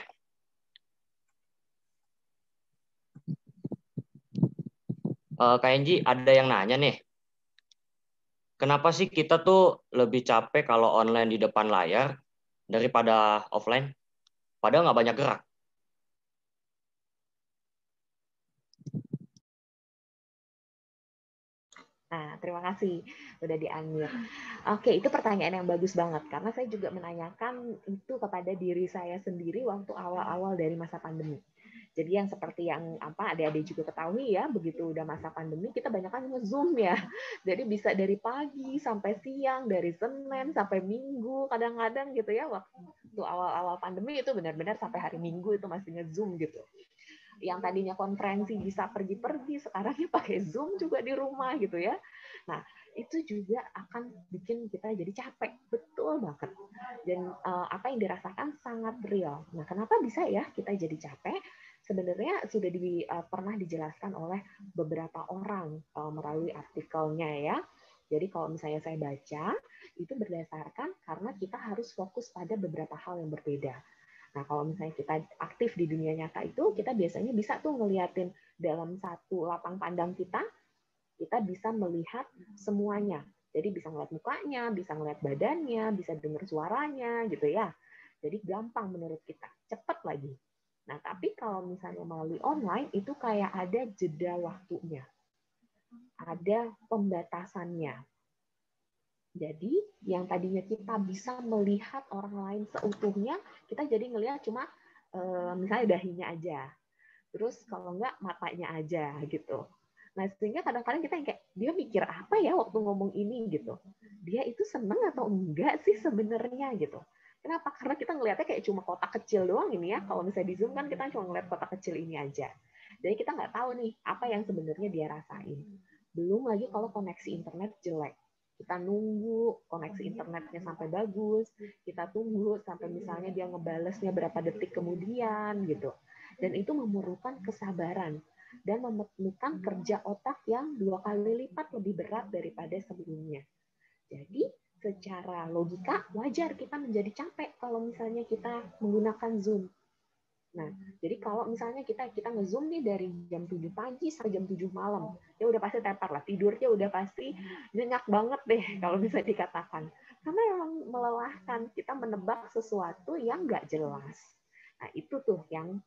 KNG ada yang nanya nih, kenapa sih kita tuh lebih capek kalau online di depan layar daripada offline? Padahal nggak banyak gerak. Nah, terima kasih udah di-unmute. Oke, itu pertanyaan yang bagus banget karena saya juga menanyakan itu kepada diri saya sendiri waktu awal-awal dari masa pandemi. Jadi yang seperti yang adik-adik juga ketahui ya, begitu udah masa pandemi kita banyakan nge-Zoom ya. Jadi bisa dari pagi sampai siang, dari Senin sampai Minggu kadang-kadang gitu ya. Waktu awal-awal pandemi itu benar-benar sampai hari Minggu itu masih nge-Zoom gitu. Yang tadinya konferensi bisa pergi-pergi, sekarang ya pakai Zoom juga di rumah gitu ya. Nah, itu juga akan bikin kita jadi capek, betul banget. Dan apa yang dirasakan sangat real. Nah, kenapa bisa ya kita jadi capek? Sebenarnya sudah pernah dijelaskan oleh beberapa orang melalui artikelnya ya. Jadi kalau misalnya saya baca, itu berdasarkan karena kita harus fokus pada beberapa hal yang berbeda. Nah, kalau misalnya kita aktif di dunia nyata itu, kita biasanya bisa tuh ngeliatin dalam satu lapang pandang kita bisa melihat semuanya. Jadi bisa ngeliat mukanya, bisa ngeliat badannya, bisa dengar suaranya gitu ya. Jadi gampang menurut kita, cepat lagi. Nah, tapi kalau misalnya melalui online, itu kayak ada jeda waktunya. Ada pembatasannya. Jadi yang tadinya kita bisa melihat orang lain seutuhnya, kita jadi ngelihat cuma misalnya dahinya aja, terus kalau enggak matanya aja gitu. Nah, sehingga kadang-kadang kita yang kayak, dia mikir apa ya waktu ngomong ini gitu. Dia itu seneng atau enggak sih sebenarnya gitu. Kenapa? Karena kita ngelihatnya kayak cuma kotak kecil doang ini ya. Kalau misalnya di Zoom kan kita cuma ngeliat kotak kecil ini aja. Jadi kita nggak tahu nih apa yang sebenarnya dia rasain. Belum lagi kalau koneksi internet jelek. Kita nunggu koneksi internetnya sampai bagus, kita tunggu sampai misalnya dia ngebalesnya berapa detik kemudian gitu. Dan itu memerlukan kesabaran dan memerlukan kerja otak yang 2 kali lipat lebih berat daripada sebelumnya. Jadi secara logika wajar kita menjadi capek kalau misalnya kita menggunakan Zoom. Nah, jadi kalau misalnya kita nge-Zoom nih dari jam 7 pagi sampai jam 7 malam, ya udah pasti tepar lah, tidurnya udah pasti nyenyak banget deh kalau bisa dikatakan. Karena memang melelahkan, kita menebak sesuatu yang nggak jelas. Nah, itu tuh yang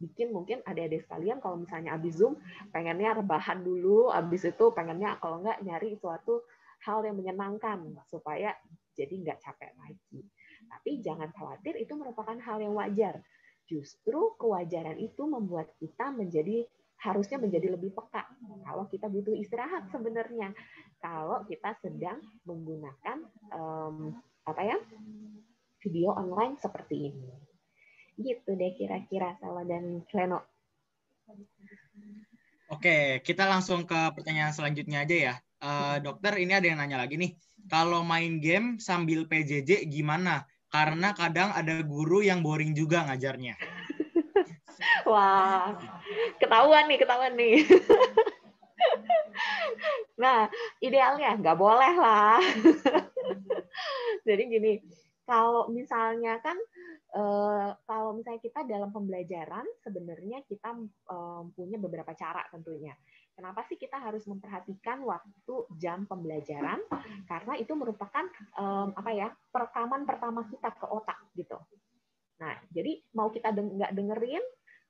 bikin mungkin adik-adik sekalian kalau misalnya habis Zoom pengennya rebahan dulu, habis itu pengennya kalau nggak nyari suatu hal yang menyenangkan supaya jadi nggak capek lagi. Tapi jangan khawatir, itu merupakan hal yang wajar. Justru kewajaran itu membuat kita harusnya menjadi lebih peka kalau kita butuh istirahat sebenarnya. Kalau kita sedang menggunakan video online seperti ini. Gitu deh kira-kira Sela dan Leno. Oke, kita langsung ke pertanyaan selanjutnya aja ya. Dokter, ini ada yang nanya lagi nih. Kalau main game sambil PJJ gimana? Karena kadang ada guru yang boring juga ngajarnya. Wah, ketahuan nih. Nah, idealnya nggak boleh lah. Jadi gini, kalau misalnya kan, kalau misalnya kita dalam pembelajaran, sebenarnya kita punya beberapa cara tentunya. Kenapa sih kita harus memperhatikan waktu jam pembelajaran? Karena itu merupakan perekaman pertama kita ke otak gitu. Nah, jadi mau kita nggak dengerin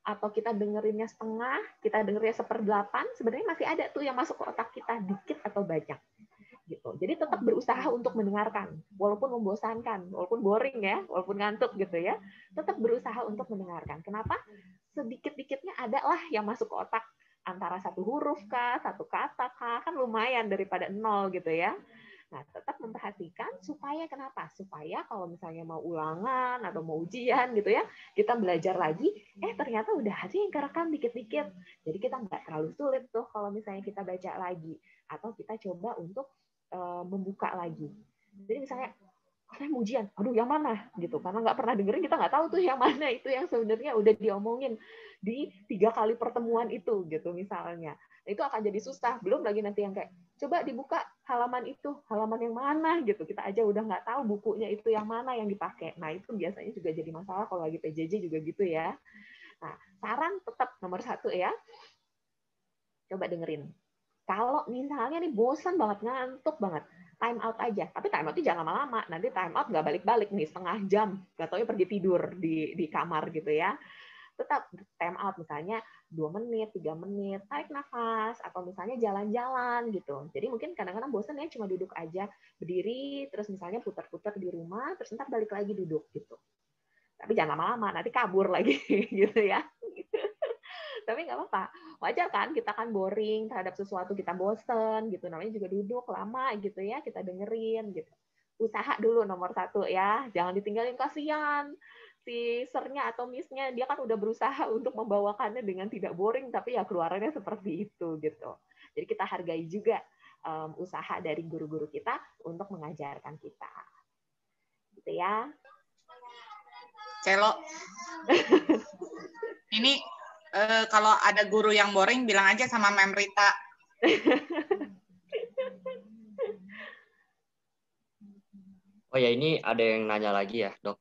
atau kita dengerinnya setengah, kita dengerinnya 1/8, sebenarnya masih ada tuh yang masuk ke otak kita dikit atau banyak. Gitu. Jadi tetap berusaha untuk mendengarkan, walaupun membosankan, walaupun boring ya, walaupun ngantuk gitu ya, tetap berusaha untuk mendengarkan. Kenapa? Sedikit-dikitnya ada lah yang masuk ke otak, antara 1 huruf kah, 1 kata kah, kan lumayan daripada 0 gitu ya. Nah, tetap memperhatikan supaya kenapa? Supaya kalau misalnya mau ulangan atau mau ujian gitu ya, kita belajar lagi, ternyata udah aja yang kerekam dikit-dikit. Jadi kita nggak terlalu sulit tuh kalau misalnya kita baca lagi. Atau kita coba untuk membuka lagi. Jadi misalnya, saya mau ujian, aduh yang mana? Gitu. Karena nggak pernah dengerin, kita nggak tahu tuh yang mana itu yang sebenarnya udah diomongin di 3 kali pertemuan itu, gitu misalnya. Itu akan jadi susah. Belum lagi nanti yang kayak, coba dibuka halaman itu, halaman yang mana gitu. Kita aja udah nggak tahu bukunya itu yang mana yang dipakai. Nah, itu biasanya juga jadi masalah kalau lagi PJJ juga gitu ya. Nah, saran tetap nomor 1 ya, coba dengerin. Kalau misalnya nih bosan banget, ngantuk banget, time out aja. Tapi time out-nya jangan lama-lama. Nanti time out nggak balik-balik nih, setengah jam. Nggak taunya pergi tidur di kamar gitu ya. Tetap time out misalnya 2 menit, 3 menit, tarik nafas, atau misalnya jalan-jalan gitu. Jadi mungkin kadang-kadang bosan ya cuma duduk aja, berdiri, terus misalnya putar-putar di rumah, terus ntar balik lagi duduk gitu. Tapi jangan lama-lama, nanti kabur lagi gitu ya. Tapi nggak apa-apa, wajar kan, kita kan boring terhadap sesuatu, kita bosen gitu, namanya juga duduk lama gitu ya, kita dengerin gitu. Usaha dulu nomor 1 ya, jangan ditinggalin, kasihan si sernya atau misnya, dia kan udah berusaha untuk membawakannya dengan tidak boring, tapi ya keluarannya seperti itu gitu. Jadi kita hargai juga usaha dari guru-guru kita untuk mengajarkan kita, gitu ya. Celo, ini kalau ada guru yang boring, bilang aja sama Mem Rita. Oh ya, ini ada yang nanya lagi ya, Dok.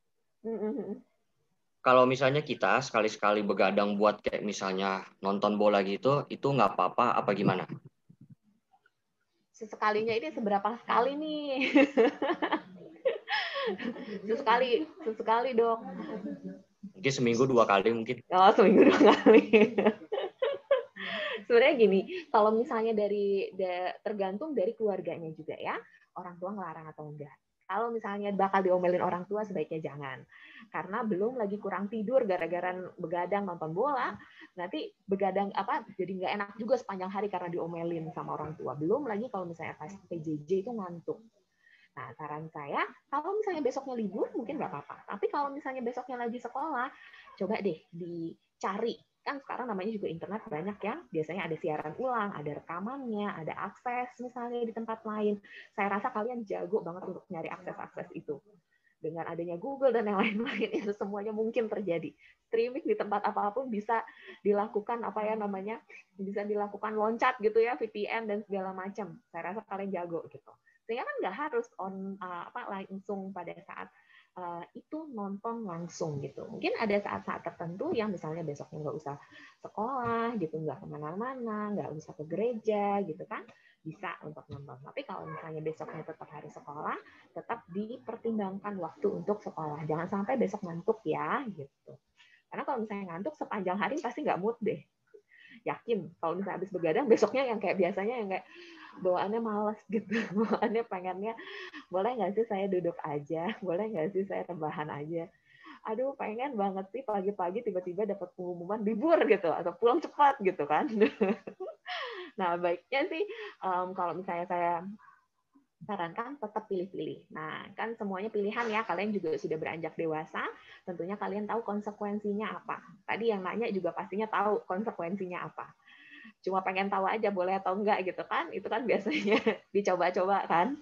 Kalau misalnya kita sekali-sekali begadang buat kayak misalnya nonton bola gitu, itu nggak apa-apa apa gimana? Sesekalinya ini seberapa sekali nih? Sesekali Dok. Mungkin seminggu 2 kali mungkin. Oh, seminggu 2 kali. Sebenarnya gini, kalau misalnya tergantung dari keluarganya juga ya, orang tua ngelarang atau enggak. Kalau misalnya bakal diomelin orang tua, sebaiknya jangan. Karena belum lagi kurang tidur gara-gara begadang nonton bola, nanti begadang jadi nggak enak juga sepanjang hari karena diomelin sama orang tua. Belum lagi kalau misalnya pas PJJ itu ngantuk. Nah, saran saya, kalau misalnya besoknya libur, mungkin nggak apa-apa. Tapi kalau misalnya besoknya lagi sekolah, coba deh dicari. Kan sekarang namanya juga internet banyak ya. Biasanya ada siaran ulang, ada rekamannya, ada akses misalnya di tempat lain. Saya rasa kalian jago banget untuk nyari akses-akses itu. Dengan adanya Google dan yang lain-lain, itu semuanya mungkin terjadi. Streaming di tempat apapun bisa dilakukan, bisa dilakukan loncat gitu ya, VPN dan segala macam. Saya rasa kalian jago gitu. Sehingga kan nggak harus langsung pada saat itu nonton langsung gitu. Mungkin ada saat-saat tertentu yang misalnya besoknya nggak usah sekolah gitu, nggak kemana-mana, nggak usah ke gereja gitu kan, bisa untuk nonton. Tapi kalau misalnya besoknya tetap hari sekolah, tetap dipertimbangkan waktu untuk sekolah. Jangan sampai besok ngantuk ya gitu. Karena kalau misalnya ngantuk sepanjang hari pasti nggak mood deh. Yakin kalau misalnya habis begadang besoknya yang kayak biasanya yang kayak bawaannya malas gitu, bawaannya pengennya boleh nggak sih saya duduk aja, boleh nggak sih saya rebahan aja, aduh pengen banget sih pagi-pagi tiba-tiba dapat pengumuman libur gitu atau pulang cepat gitu kan. Nah baiknya sih kalau misalnya saya sarankan tetap pilih-pilih. Nah kan semuanya pilihan ya, kalian juga sudah beranjak dewasa, tentunya kalian tahu konsekuensinya apa. Tadi yang nanya juga pastinya tahu konsekuensinya apa. Cuma pengen tahu aja boleh atau enggak gitu kan, itu kan biasanya dicoba-coba kan.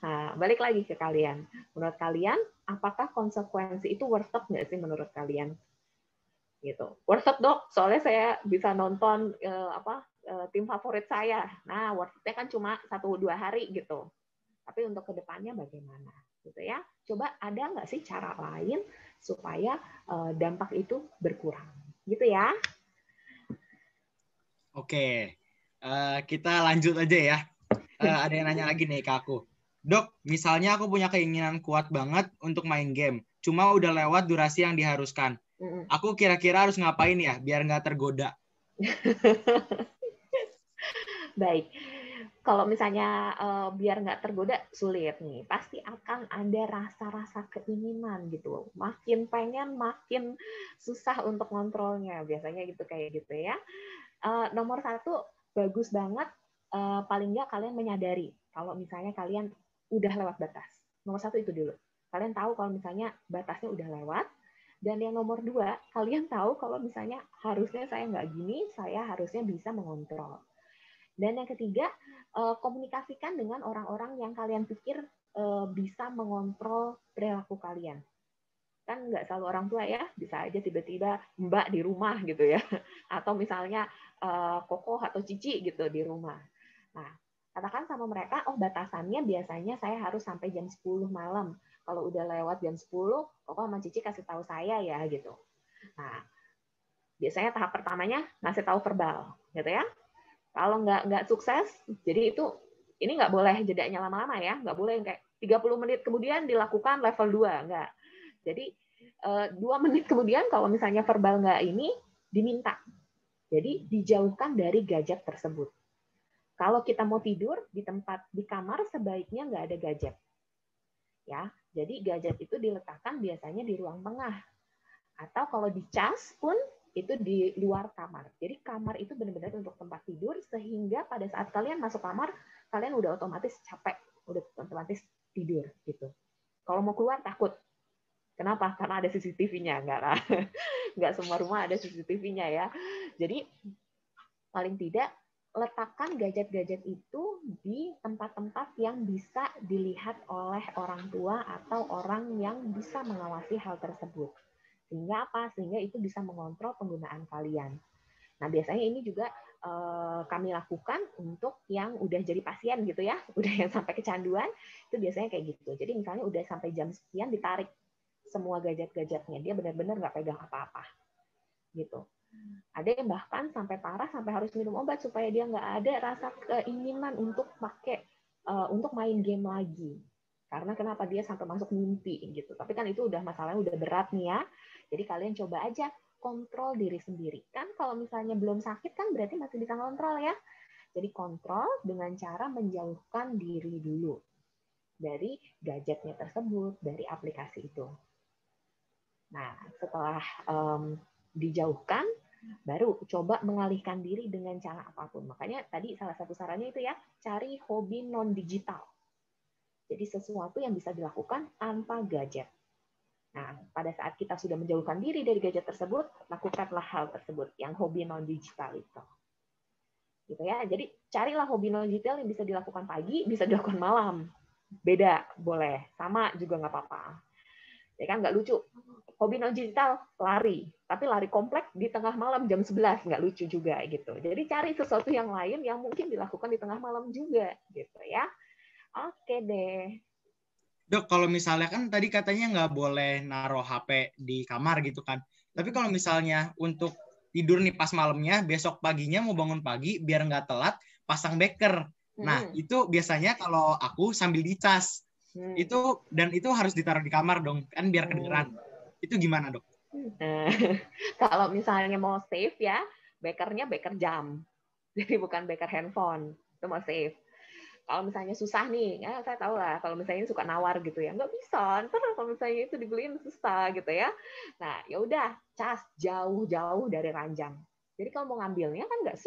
Nah, balik lagi ke kalian. Menurut kalian, apakah konsekuensi itu worth it nggak sih menurut kalian? Gitu. Worth it dok, soalnya saya bisa nonton tim favorit saya. Nah, worth it-nya kan cuma 1-2 hari gitu. Tapi untuk kedepannya bagaimana? Gitu ya. Coba ada nggak sih cara lain supaya dampak itu berkurang? Gitu ya. Oke, kita lanjut aja ya. Ada yang nanya lagi nih ke aku. Dok, misalnya aku punya keinginan kuat banget untuk main game, cuma udah lewat durasi yang diharuskan. Aku kira-kira harus ngapain ya biar nggak tergoda? Baik, kalau misalnya biar nggak tergoda sulit nih, pasti akan ada rasa-rasa keinginan gitu. Makin pengen, makin susah untuk ngontrolnya. Biasanya gitu kayak gitu ya. Nomor 1, bagus banget paling nggak kalian menyadari kalau misalnya kalian udah lewat batas. Nomor 1 itu dulu. Kalian tahu kalau misalnya batasnya udah lewat. Dan yang nomor 2, kalian tahu kalau misalnya harusnya saya nggak gini, saya harusnya bisa mengontrol. Dan yang ketiga, komunikasikan dengan orang-orang yang kalian pikir bisa mengontrol perilaku kalian. Kan nggak selalu orang tua ya, bisa aja tiba-tiba mbak di rumah gitu ya, atau misalnya kokoh atau cici gitu di rumah. Nah, katakan sama mereka, oh batasannya biasanya saya harus sampai jam 10 malam. Kalau udah lewat jam 10, kokoh sama cici kasih tahu saya ya gitu. Nah, biasanya tahap pertamanya ngasih tahu verbal, gitu ya. Kalau nggak sukses, jadi ini nggak boleh jedanya lama-lama ya, nggak boleh kayak 30 menit kemudian dilakukan level 2, nggak. Jadi 2 menit kemudian kalau misalnya verbal nggak ini, diminta. Jadi dijauhkan dari gadget tersebut. Kalau kita mau tidur di kamar sebaiknya nggak ada gadget. Ya, jadi gadget itu diletakkan biasanya di ruang tengah. Atau kalau dicas pun itu di luar kamar. Jadi kamar itu benar-benar untuk tempat tidur sehingga pada saat kalian masuk kamar, kalian udah otomatis capek, udah otomatis tidur gitu. Kalau mau keluar takut. Kenapa? Karena ada CCTV-nya, enggak lah. Enggak semua rumah ada CCTV-nya ya. Jadi paling tidak letakkan gadget-gadget itu di tempat-tempat yang bisa dilihat oleh orang tua atau orang yang bisa mengawasi hal tersebut. Sehingga apa? Sehingga itu bisa mengontrol penggunaan kalian. Nah, biasanya ini juga kami lakukan untuk yang udah jadi pasien gitu ya, udah yang sampai kecanduan, itu biasanya kayak gitu. Jadi misalnya udah sampai jam sekian ditarik semua gadget-gadgetnya, dia benar-benar nggak pegang apa-apa gitu. Ada yang bahkan sampai parah sampai harus minum obat supaya dia nggak ada rasa keinginan untuk untuk main game lagi. Karena kenapa dia sampai masuk mimpi gitu. Tapi kan itu udah masalahnya udah berat nih ya. Jadi kalian coba aja kontrol diri sendiri. Kan kalau misalnya belum sakit kan berarti masih bisa kontrol ya. Jadi kontrol dengan cara menjauhkan diri dulu. dari gadgetnya tersebut, dari aplikasi itu. Nah, setelah dijauhkan, baru coba mengalihkan diri dengan cara apapun. Makanya tadi salah satu sarannya itu ya, cari hobi non-digital. Jadi sesuatu yang bisa dilakukan tanpa gadget. Nah, pada saat kita sudah menjauhkan diri dari gadget tersebut, lakukanlah hal tersebut, yang hobi non-digital itu. Gitu ya. Jadi carilah hobi non-digital yang bisa dilakukan pagi, bisa dilakukan malam. Beda, boleh. Sama juga nggak apa-apa. Ya kan, nggak lucu. Hobi non-digital, lari. Tapi lari komplek di tengah malam jam 11, nggak lucu juga gitu. Jadi cari sesuatu yang lain yang mungkin dilakukan di tengah malam juga. Gitu ya. Oke deh. Dok, kalau misalnya kan tadi katanya nggak boleh naruh HP di kamar gitu kan. Tapi kalau misalnya untuk tidur nih pas malamnya, besok paginya mau bangun pagi biar nggak telat, pasang beker. Nah, itu biasanya kalau aku sambil dicas. Itu harus ditaruh di kamar dong, kan biar kedengeran. Itu gimana, Dok? Kalau misalnya mau save ya, bekernya beker jam. Jadi bukan beker handphone. Itu mau save. Kalau misalnya susah nih, ya saya tahu lah, kalau misalnya suka nawar gitu ya, nggak bisa, ntar kalau misalnya itu dibeliin susah gitu ya. Nah, ya udah, cas jauh-jauh dari ranjang. Jadi kalau mau ngambilnya kan nggak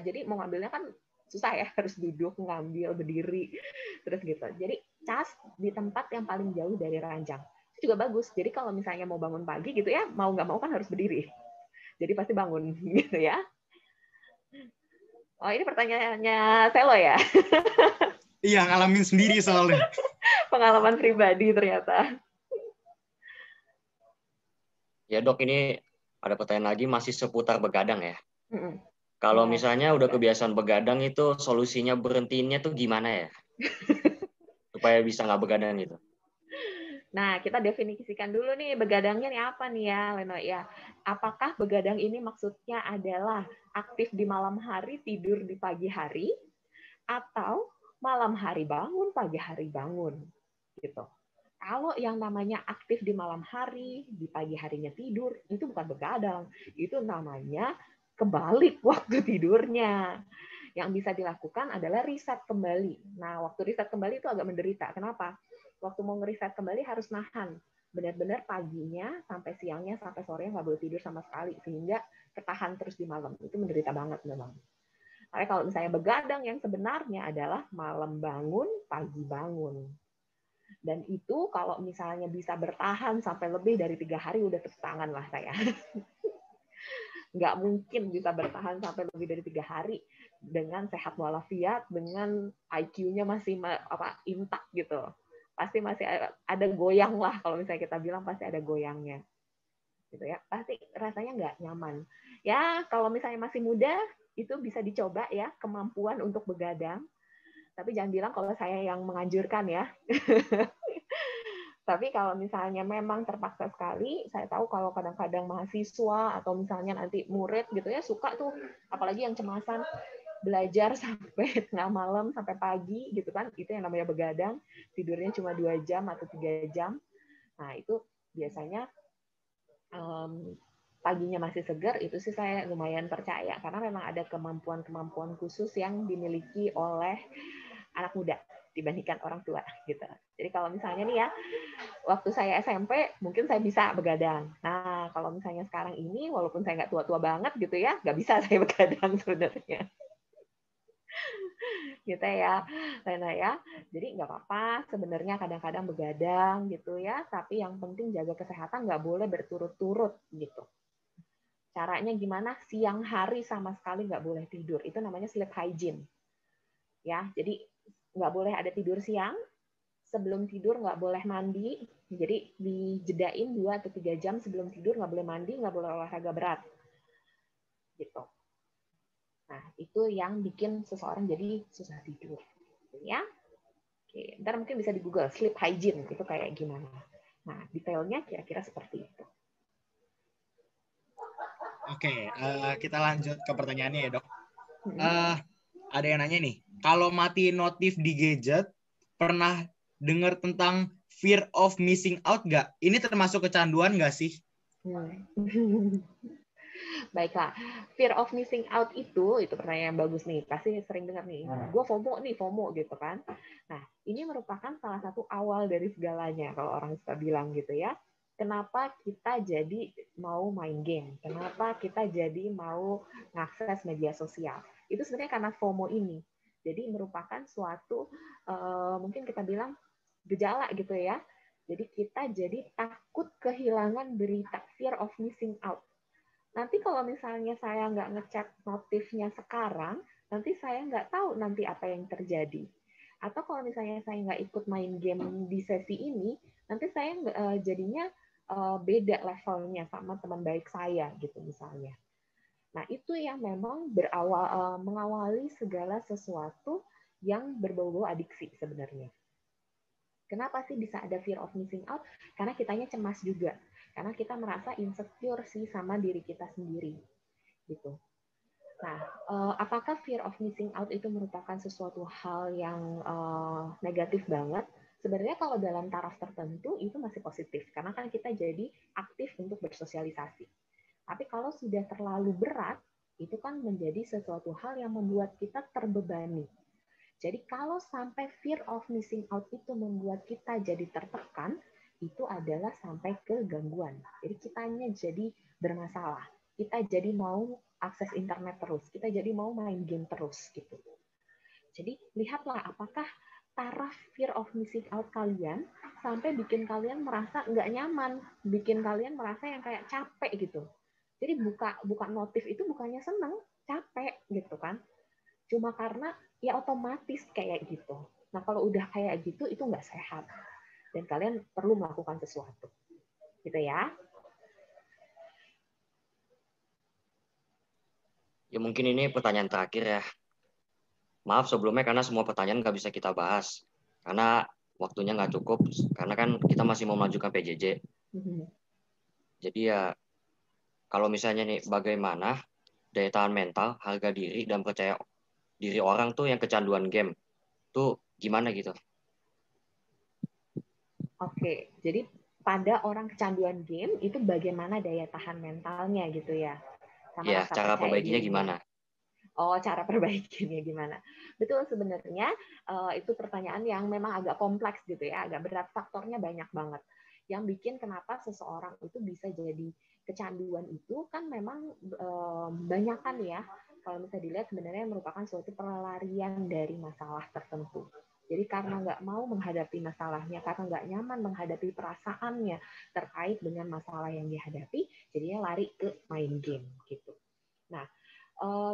jadi mau ngambilnya kan susah ya, harus duduk ngambil berdiri terus gitu. Jadi cas di tempat yang paling jauh dari ranjang. Itu juga bagus. Jadi kalau misalnya mau bangun pagi gitu ya, mau nggak mau kan harus berdiri. Jadi pasti bangun gitu ya. Oh, ini pertanyaannya Selo ya? Iya, ngalamin sendiri soalnya. Pengalaman pribadi ternyata. Ya Dok, ini ada pertanyaan lagi masih seputar begadang ya. Kalau misalnya udah kebiasaan begadang itu solusinya berhentiinnya tuh gimana ya? Supaya bisa nggak begadang gitu. Nah, kita definisikan dulu nih begadangnya nih apa nih ya, Leno ya. Apakah begadang ini maksudnya adalah aktif di malam hari, tidur di pagi hari, atau malam hari bangun, pagi hari bangun, gitu. Kalau yang namanya aktif di malam hari, di pagi harinya tidur, itu bukan begadang, itu namanya kebalik waktu tidurnya. Yang bisa dilakukan adalah reset kembali. Nah, waktu reset kembali itu agak menderita. Kenapa? Waktu mau ngereset kembali harus nahan. Benar-benar paginya sampai siangnya sampai sorenya nggak boleh tidur sama sekali, sehingga ketahan terus di malam. Itu menderita banget memang. Karena kalau misalnya begadang yang sebenarnya adalah malam bangun, pagi bangun. Dan itu kalau misalnya bisa bertahan sampai lebih dari 3 hari, udah tepuk tangan lah saya. Nggak mungkin bisa bertahan sampai lebih dari 3 hari dengan sehat walafiat, dengan IQ-nya masih intak gitu. Pasti masih ada goyang lah, kalau misalnya kita bilang pasti ada goyangnya. Gitu ya. Pasti rasanya nggak nyaman. Ya, kalau misalnya masih muda, itu bisa dicoba ya, kemampuan untuk begadang. Tapi jangan bilang kalau saya yang menganjurkan ya. Tapi kalau misalnya memang terpaksa sekali, saya tahu kalau kadang-kadang mahasiswa atau misalnya nanti murid gitu ya, suka tuh, apalagi yang cemasan, belajar sampai tengah malam, sampai pagi gitu kan, itu yang namanya begadang, tidurnya cuma 2 jam atau 3 jam. Nah, itu biasanya paginya masih segar, itu sih saya lumayan percaya, karena memang ada kemampuan-kemampuan khusus yang dimiliki oleh anak muda dibandingkan orang tua gitu. Jadi kalau misalnya nih ya, waktu saya SMP mungkin saya bisa begadang. Nah, kalau misalnya sekarang ini, walaupun saya nggak tua-tua banget gitu ya, nggak bisa saya begadang sebenarnya. Gitu ya, Lena ya. Jadi nggak apa-apa sebenarnya kadang-kadang begadang gitu ya, tapi yang penting jaga kesehatan, nggak boleh berturut-turut gitu. Caranya gimana? Siang hari sama sekali nggak boleh tidur. Itu namanya sleep hygiene. Ya, jadi nggak boleh ada tidur siang. Sebelum tidur nggak boleh mandi. Jadi dijedain 2 atau 3 jam sebelum tidur, nggak boleh mandi, nggak boleh olahraga berat. Gitu. Nah, itu yang bikin seseorang jadi susah tidur. Ya. Oke, ntar mungkin bisa di Google sleep hygiene itu kayak gimana. Nah, detailnya kira-kira seperti itu. Oke, kita lanjut ke pertanyaannya ya, Dok. Ada yang nanya nih, kalau mati notif di gadget, pernah dengar tentang fear of missing out nggak? Ini termasuk kecanduan nggak sih? Baiklah, fear of missing out itu pertanyaan yang bagus nih. Pasti sering dengar nih, gue FOMO gitu kan. Nah, ini merupakan salah satu awal dari segalanya kalau orang suka bilang gitu ya. Kenapa kita jadi mau main game? Kenapa kita jadi mau ngakses media sosial? Itu sebenarnya karena FOMO ini. Jadi merupakan suatu mungkin kita bilang gejala gitu ya. Jadi kita jadi takut kehilangan berita, fear of missing out. Nanti kalau misalnya saya nggak ngecek notifnya sekarang, nanti saya nggak tahu nanti apa yang terjadi. Atau kalau misalnya saya nggak ikut main game di sesi ini, nanti saya jadinya beda levelnya sama teman baik saya gitu misalnya. Nah itu yang memang mengawali segala sesuatu yang berbau-bau adiksi sebenarnya. Kenapa sih bisa ada fear of missing out? Karena kitanya cemas juga. Karena kita merasa insecure sih sama diri kita sendiri. Gitu. Nah, apakah fear of missing out itu merupakan sesuatu hal yang negatif banget? Sebenarnya kalau dalam taraf tertentu itu masih positif. Karena kan kita jadi aktif untuk bersosialisasi. Tapi kalau sudah terlalu berat, itu kan menjadi sesuatu hal yang membuat kita terbebani. Jadi kalau sampai fear of missing out itu membuat kita jadi tertekan, itu adalah sampai ke gangguan. Jadi kitanya jadi bermasalah. Kita jadi mau akses internet terus. Kita jadi mau main game terus gitu. Jadi lihatlah apakah taraf fear of missing out kalian sampai bikin kalian merasa nggak nyaman, bikin kalian merasa yang kayak capek gitu. Jadi buka notif itu bukannya seneng, capek gitu kan. Cuma karena ya otomatis kayak gitu. Nah kalau udah kayak gitu itu nggak sehat dan kalian perlu melakukan sesuatu, gitu ya. Ya mungkin ini pertanyaan terakhir ya. Maaf sebelumnya karena semua pertanyaan nggak bisa kita bahas karena waktunya nggak cukup karena kan kita masih mau melanjutkan PJJ. Jadi ya kalau misalnya nih bagaimana daya tahan mental, harga diri dan percaya diri orang tuh yang kecanduan game tuh gimana gitu? Oke, jadi pada orang kecanduan game itu bagaimana daya tahan mentalnya gitu ya, sama Ya, rasa cara percaya perbaikinya dirinya. gimana? Oh, cara perbaikinya gimana? Betul sebenarnya itu pertanyaan yang memang agak kompleks gitu ya, agak berat, faktornya banyak banget. Yang bikin kenapa seseorang itu bisa jadi kecanduan itu kan memang banyak kan ya. Kalau misalnya dilihat sebenarnya merupakan suatu pelarian dari masalah tertentu. Jadi karena nggak mau menghadapi masalahnya, karena nggak nyaman menghadapi perasaannya terkait dengan masalah yang dihadapi, jadinya lari ke main game gitu. Nah,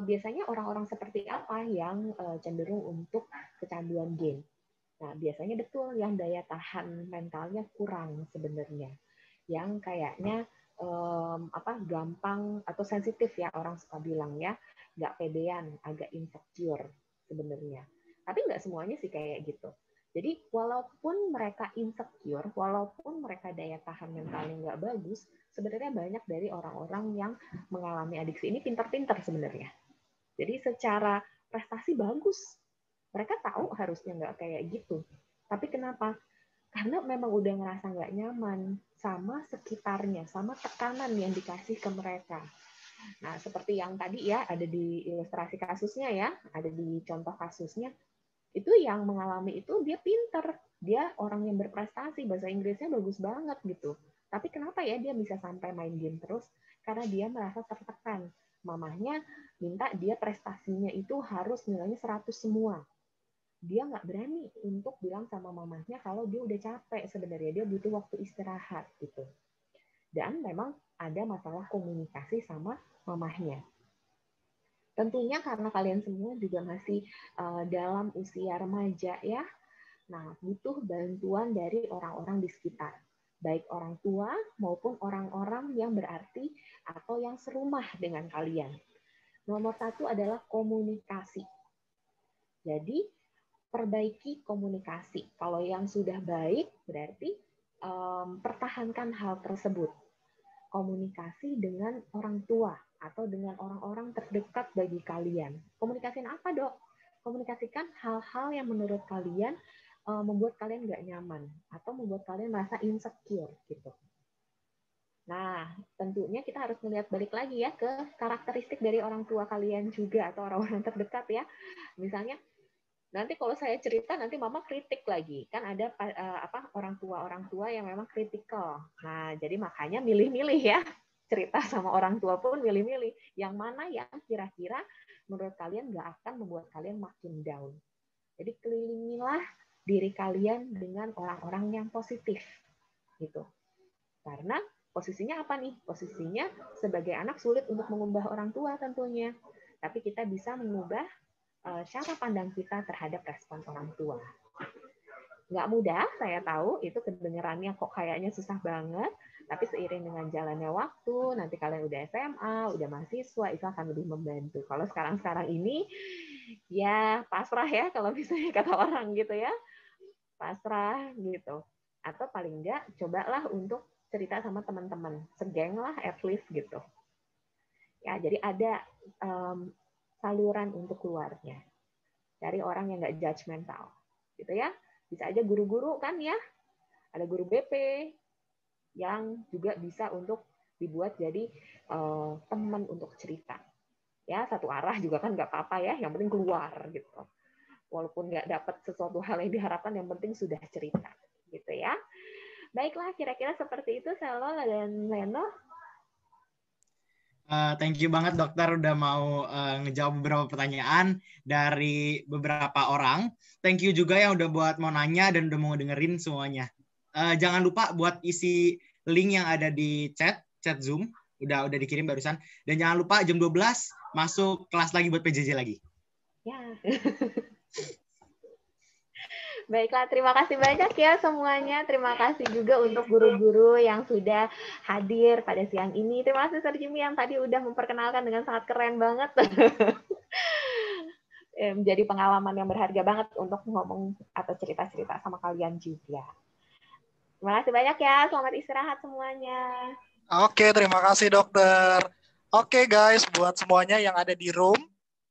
biasanya orang-orang seperti apa yang cenderung untuk kecanduan game? Nah, biasanya betul yang daya tahan mentalnya kurang sebenarnya. Yang kayaknya gampang atau sensitif ya orang suka bilang ya, nggak pedean, agak insecure sebenarnya. Tapi nggak semuanya sih kayak gitu. Jadi walaupun mereka insecure, walaupun mereka daya tahan mentalnya nggak bagus, sebenarnya banyak dari orang-orang yang mengalami adiksi ini pintar-pintar sebenarnya. Jadi secara prestasi bagus. Mereka tahu harusnya nggak kayak gitu. Tapi kenapa? Karena memang udah ngerasa nggak nyaman sama sekitarnya, sama tekanan yang dikasih ke mereka. Nah, seperti yang tadi ya, ada di ilustrasi kasusnya ya, ada di contoh kasusnya, itu yang mengalami itu dia pinter, dia orang yang berprestasi, bahasa Inggrisnya bagus banget gitu. Tapi kenapa ya dia bisa sampai main game terus? Karena dia merasa tertekan. Mamahnya minta dia prestasinya itu harus nilainya 100 semua. Dia nggak berani untuk bilang sama mamahnya kalau dia udah capek sebenarnya, dia butuh waktu istirahat gitu. Dan memang ada masalah komunikasi sama mamahnya. Tentunya karena kalian semua juga masih dalam usia remaja ya, nah butuh bantuan dari orang-orang di sekitar, baik orang tua maupun orang-orang yang berarti atau yang serumah dengan kalian. Nomor satu adalah komunikasi. Jadi perbaiki komunikasi. Kalau yang sudah baik berarti pertahankan hal tersebut. Komunikasi dengan orang tua atau dengan orang-orang terdekat bagi kalian. Komunikasiin apa, Dok? Komunikasikan hal-hal yang menurut kalian membuat kalian nggak nyaman atau membuat kalian merasa insecure gitu. Nah, tentunya kita harus melihat balik lagi ya ke karakteristik dari orang tua kalian juga atau orang-orang terdekat ya. Misalnya, nanti kalau saya cerita nanti mama kritik lagi. Kan ada orang tua yang memang kritikal. Nah, jadi makanya milih-milih ya. Cerita sama orang tua pun milih-milih. Yang mana yang kira-kira menurut kalian nggak akan membuat kalian makin down. Jadi kelilingilah diri kalian dengan orang-orang yang positif. Gitu. Karena posisinya apa nih? Posisinya sebagai anak sulit untuk mengubah orang tua tentunya. Tapi kita bisa mengubah cara pandang kita terhadap respon orang tua. Nggak mudah, saya tahu, itu kedengarannya kok kayaknya susah banget, tapi seiring dengan jalannya waktu, nanti kalian udah SMA, udah mahasiswa, itu akan lebih membantu. Kalau sekarang-sekarang ini, ya pasrah ya, kalau misalnya kata orang gitu ya, pasrah gitu. Atau paling enggak, cobalah untuk cerita sama teman-teman, segeng lah at least gitu. Ya, jadi ada saluran untuk keluarnya. Dari orang yang nggak judgmental, gitu ya. Bisa aja guru-guru kan ya, ada guru BP yang juga bisa untuk dibuat jadi teman untuk cerita. Ya, satu arah juga kan nggak apa-apa ya, yang penting keluar gitu. Walaupun nggak dapat sesuatu hal yang diharapkan, yang penting sudah cerita, gitu ya. Baiklah, kira-kira seperti itu Selo dan Leno. Thank you banget dokter udah mau ngejawab beberapa pertanyaan dari beberapa orang. Thank you juga yang udah buat mau nanya dan udah mau dengerin semuanya. Jangan lupa buat isi link yang ada di chat Zoom. Udah dikirim barusan. Dan jangan lupa jam 12 masuk kelas lagi buat PJJ lagi. Ya. Baiklah, terima kasih banyak ya semuanya. Terima kasih juga untuk guru-guru yang sudah hadir pada siang ini. Terima kasih Sir Jimmy yang tadi udah memperkenalkan dengan sangat keren banget. Menjadi pengalaman yang berharga banget untuk ngomong atau cerita-cerita sama kalian juga. Terima kasih banyak ya. Selamat istirahat semuanya. Oke, terima kasih dokter. Oke guys, buat semuanya yang ada di room,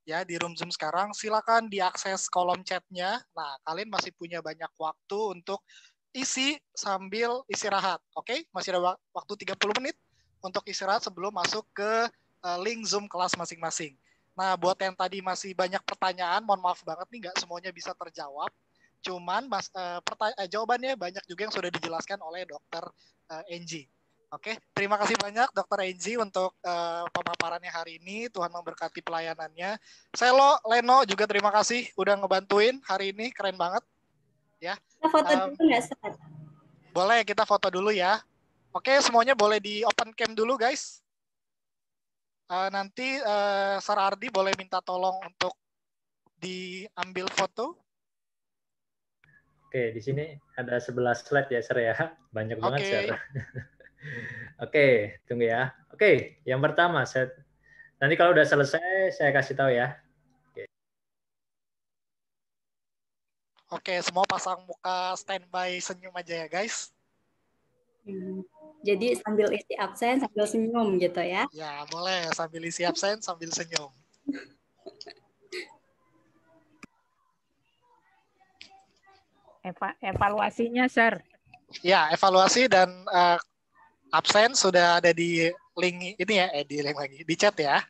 ya di room Zoom sekarang, silakan diakses kolom chatnya. Nah, kalian masih punya banyak waktu untuk isi sambil istirahat. Oke, masih ada waktu 30 menit untuk istirahat sebelum masuk ke link Zoom kelas masing-masing. Nah, buat yang tadi masih banyak pertanyaan, mohon maaf banget nih, nggak semuanya bisa terjawab. Cuman jawabannya banyak juga yang sudah dijelaskan oleh Dokter Enji. Oke, terima kasih banyak Dokter Enji untuk pemaparannya hari ini. Tuhan memberkati pelayanannya. Selo, Leno juga terima kasih udah ngebantuin hari ini, keren banget. Ya. Kita foto dulu nggak, Sir? Boleh, kita foto dulu ya. Oke, semuanya boleh di open cam dulu guys. Nanti Sir Ardi boleh minta tolong untuk diambil foto. Oke, di sini ada 11 slide ya, Sir ya. Banyak banget, Sir. Oke, tunggu ya. Oke, yang pertama, nanti kalau udah selesai, saya kasih tahu ya. Oke, semua pasang muka standby senyum aja ya, guys. Jadi sambil isi absen, sambil senyum gitu ya? Ya, boleh. Sambil isi absen, sambil senyum. Evaluasinya, Sir. Ya, evaluasi dan absen sudah ada di link ini ya, di link lagi, di chat ya.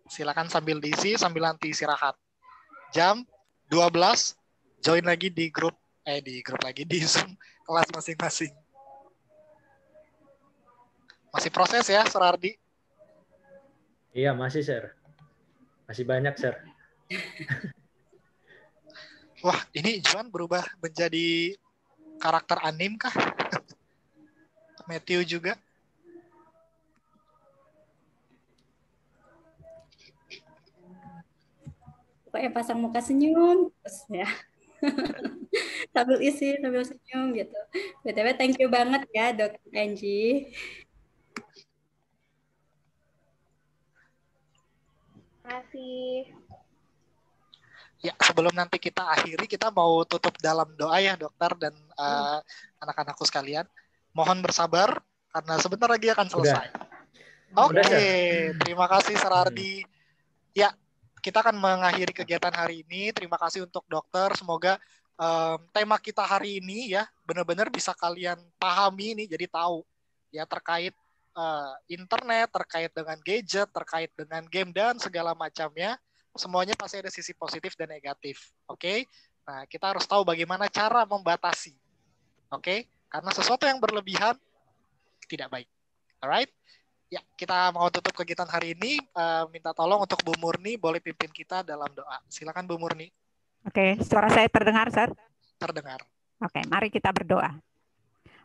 Silakan sambil diisi, sambil nanti istirahat. Jam 12, join lagi di grup lagi di Zoom kelas masing-masing. Masih proses ya, Sir Ardi? Iya, masih, Sir. Masih banyak, Sir. Wah, ini Juan berubah menjadi karakter anim kah? Matthew juga. Pokoknya pasang muka senyum terus ya. Sambil isi, sambil senyum gitu. BTW thank you banget ya Dr. Enji. Terima kasih. Ya, sebelum nanti kita akhiri, kita mau tutup dalam doa ya, dokter dan anak-anakku sekalian. Mohon bersabar, karena sebentar lagi akan selesai. Oke, terima kasih Sir Ardi. Ya, kita akan mengakhiri kegiatan hari ini. Terima kasih untuk dokter. Semoga tema kita hari ini ya benar-benar bisa kalian pahami nih, jadi tahu ya terkait internet, terkait dengan gadget, terkait dengan game dan segala macamnya, semuanya pasti ada sisi positif dan negatif. Oke? Nah, kita harus tahu bagaimana cara membatasi. Oke? Karena sesuatu yang berlebihan tidak baik. Alright? Ya, kita mau tutup kegiatan hari ini. Minta tolong untuk Bu Murni boleh pimpin kita dalam doa. Silakan Bu Murni. Oke, suara saya terdengar, Sir? Terdengar. Oke, mari kita berdoa.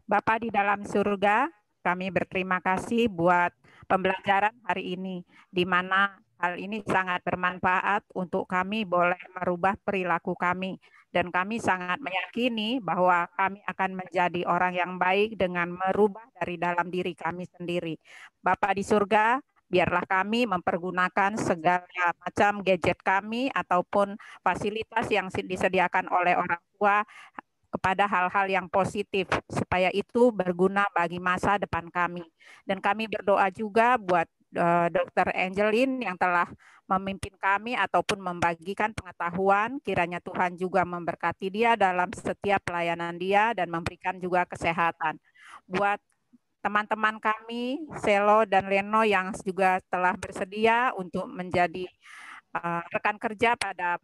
Bapa di dalam surga, kami berterima kasih buat pembelajaran hari ini, di mana hal ini sangat bermanfaat untuk kami boleh merubah perilaku kami. Dan kami sangat meyakini bahwa kami akan menjadi orang yang baik dengan merubah dari dalam diri kami sendiri. Bapa di surga, biarlah kami mempergunakan segala macam gadget kami ataupun fasilitas yang disediakan oleh orang tua kepada hal-hal yang positif, supaya itu berguna bagi masa depan kami. Dan kami berdoa juga buat Dr. Angeline yang telah memimpin kami ataupun membagikan pengetahuan, kiranya Tuhan juga memberkati dia dalam setiap pelayanan dia dan memberikan juga kesehatan. Buat teman-teman kami, Selo dan Leno yang juga telah bersedia untuk menjadi rekan kerja pada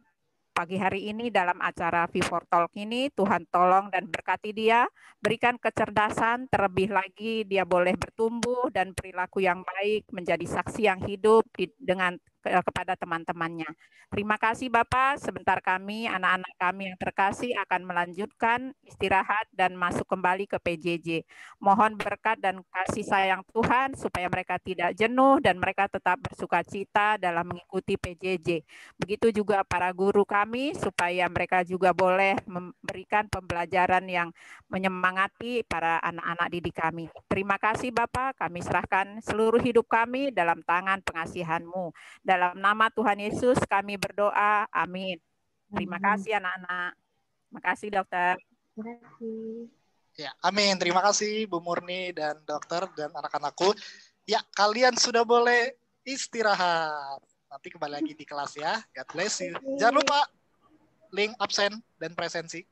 pagi hari ini dalam acara V4 Talk ini, Tuhan tolong dan berkati dia, berikan kecerdasan, terlebih lagi dia boleh bertumbuh dan perilaku yang baik, menjadi saksi yang hidup dengan kepada teman-temannya. Terima kasih Bapak, sebentar kami, anak-anak kami yang terkasih akan melanjutkan istirahat dan masuk kembali ke PJJ. Mohon berkat dan kasih sayang Tuhan supaya mereka tidak jenuh dan mereka tetap bersukacita dalam mengikuti PJJ. Begitu juga para guru kami supaya mereka juga boleh memberikan pembelajaran yang menyemangati para anak-anak didik kami. Terima kasih Bapak, kami serahkan seluruh hidup kami dalam tangan pengasihan-Mu. Dalam nama Tuhan Yesus kami berdoa, amin. Terima kasih anak-anak. Terima kasih dokter. Terima kasih. Ya, amin. Terima kasih Bu Murni dan dokter dan anak-anakku. Ya, kalian sudah boleh istirahat. Nanti kembali lagi di kelas ya. God bless you. Jangan lupa link absen dan presensi.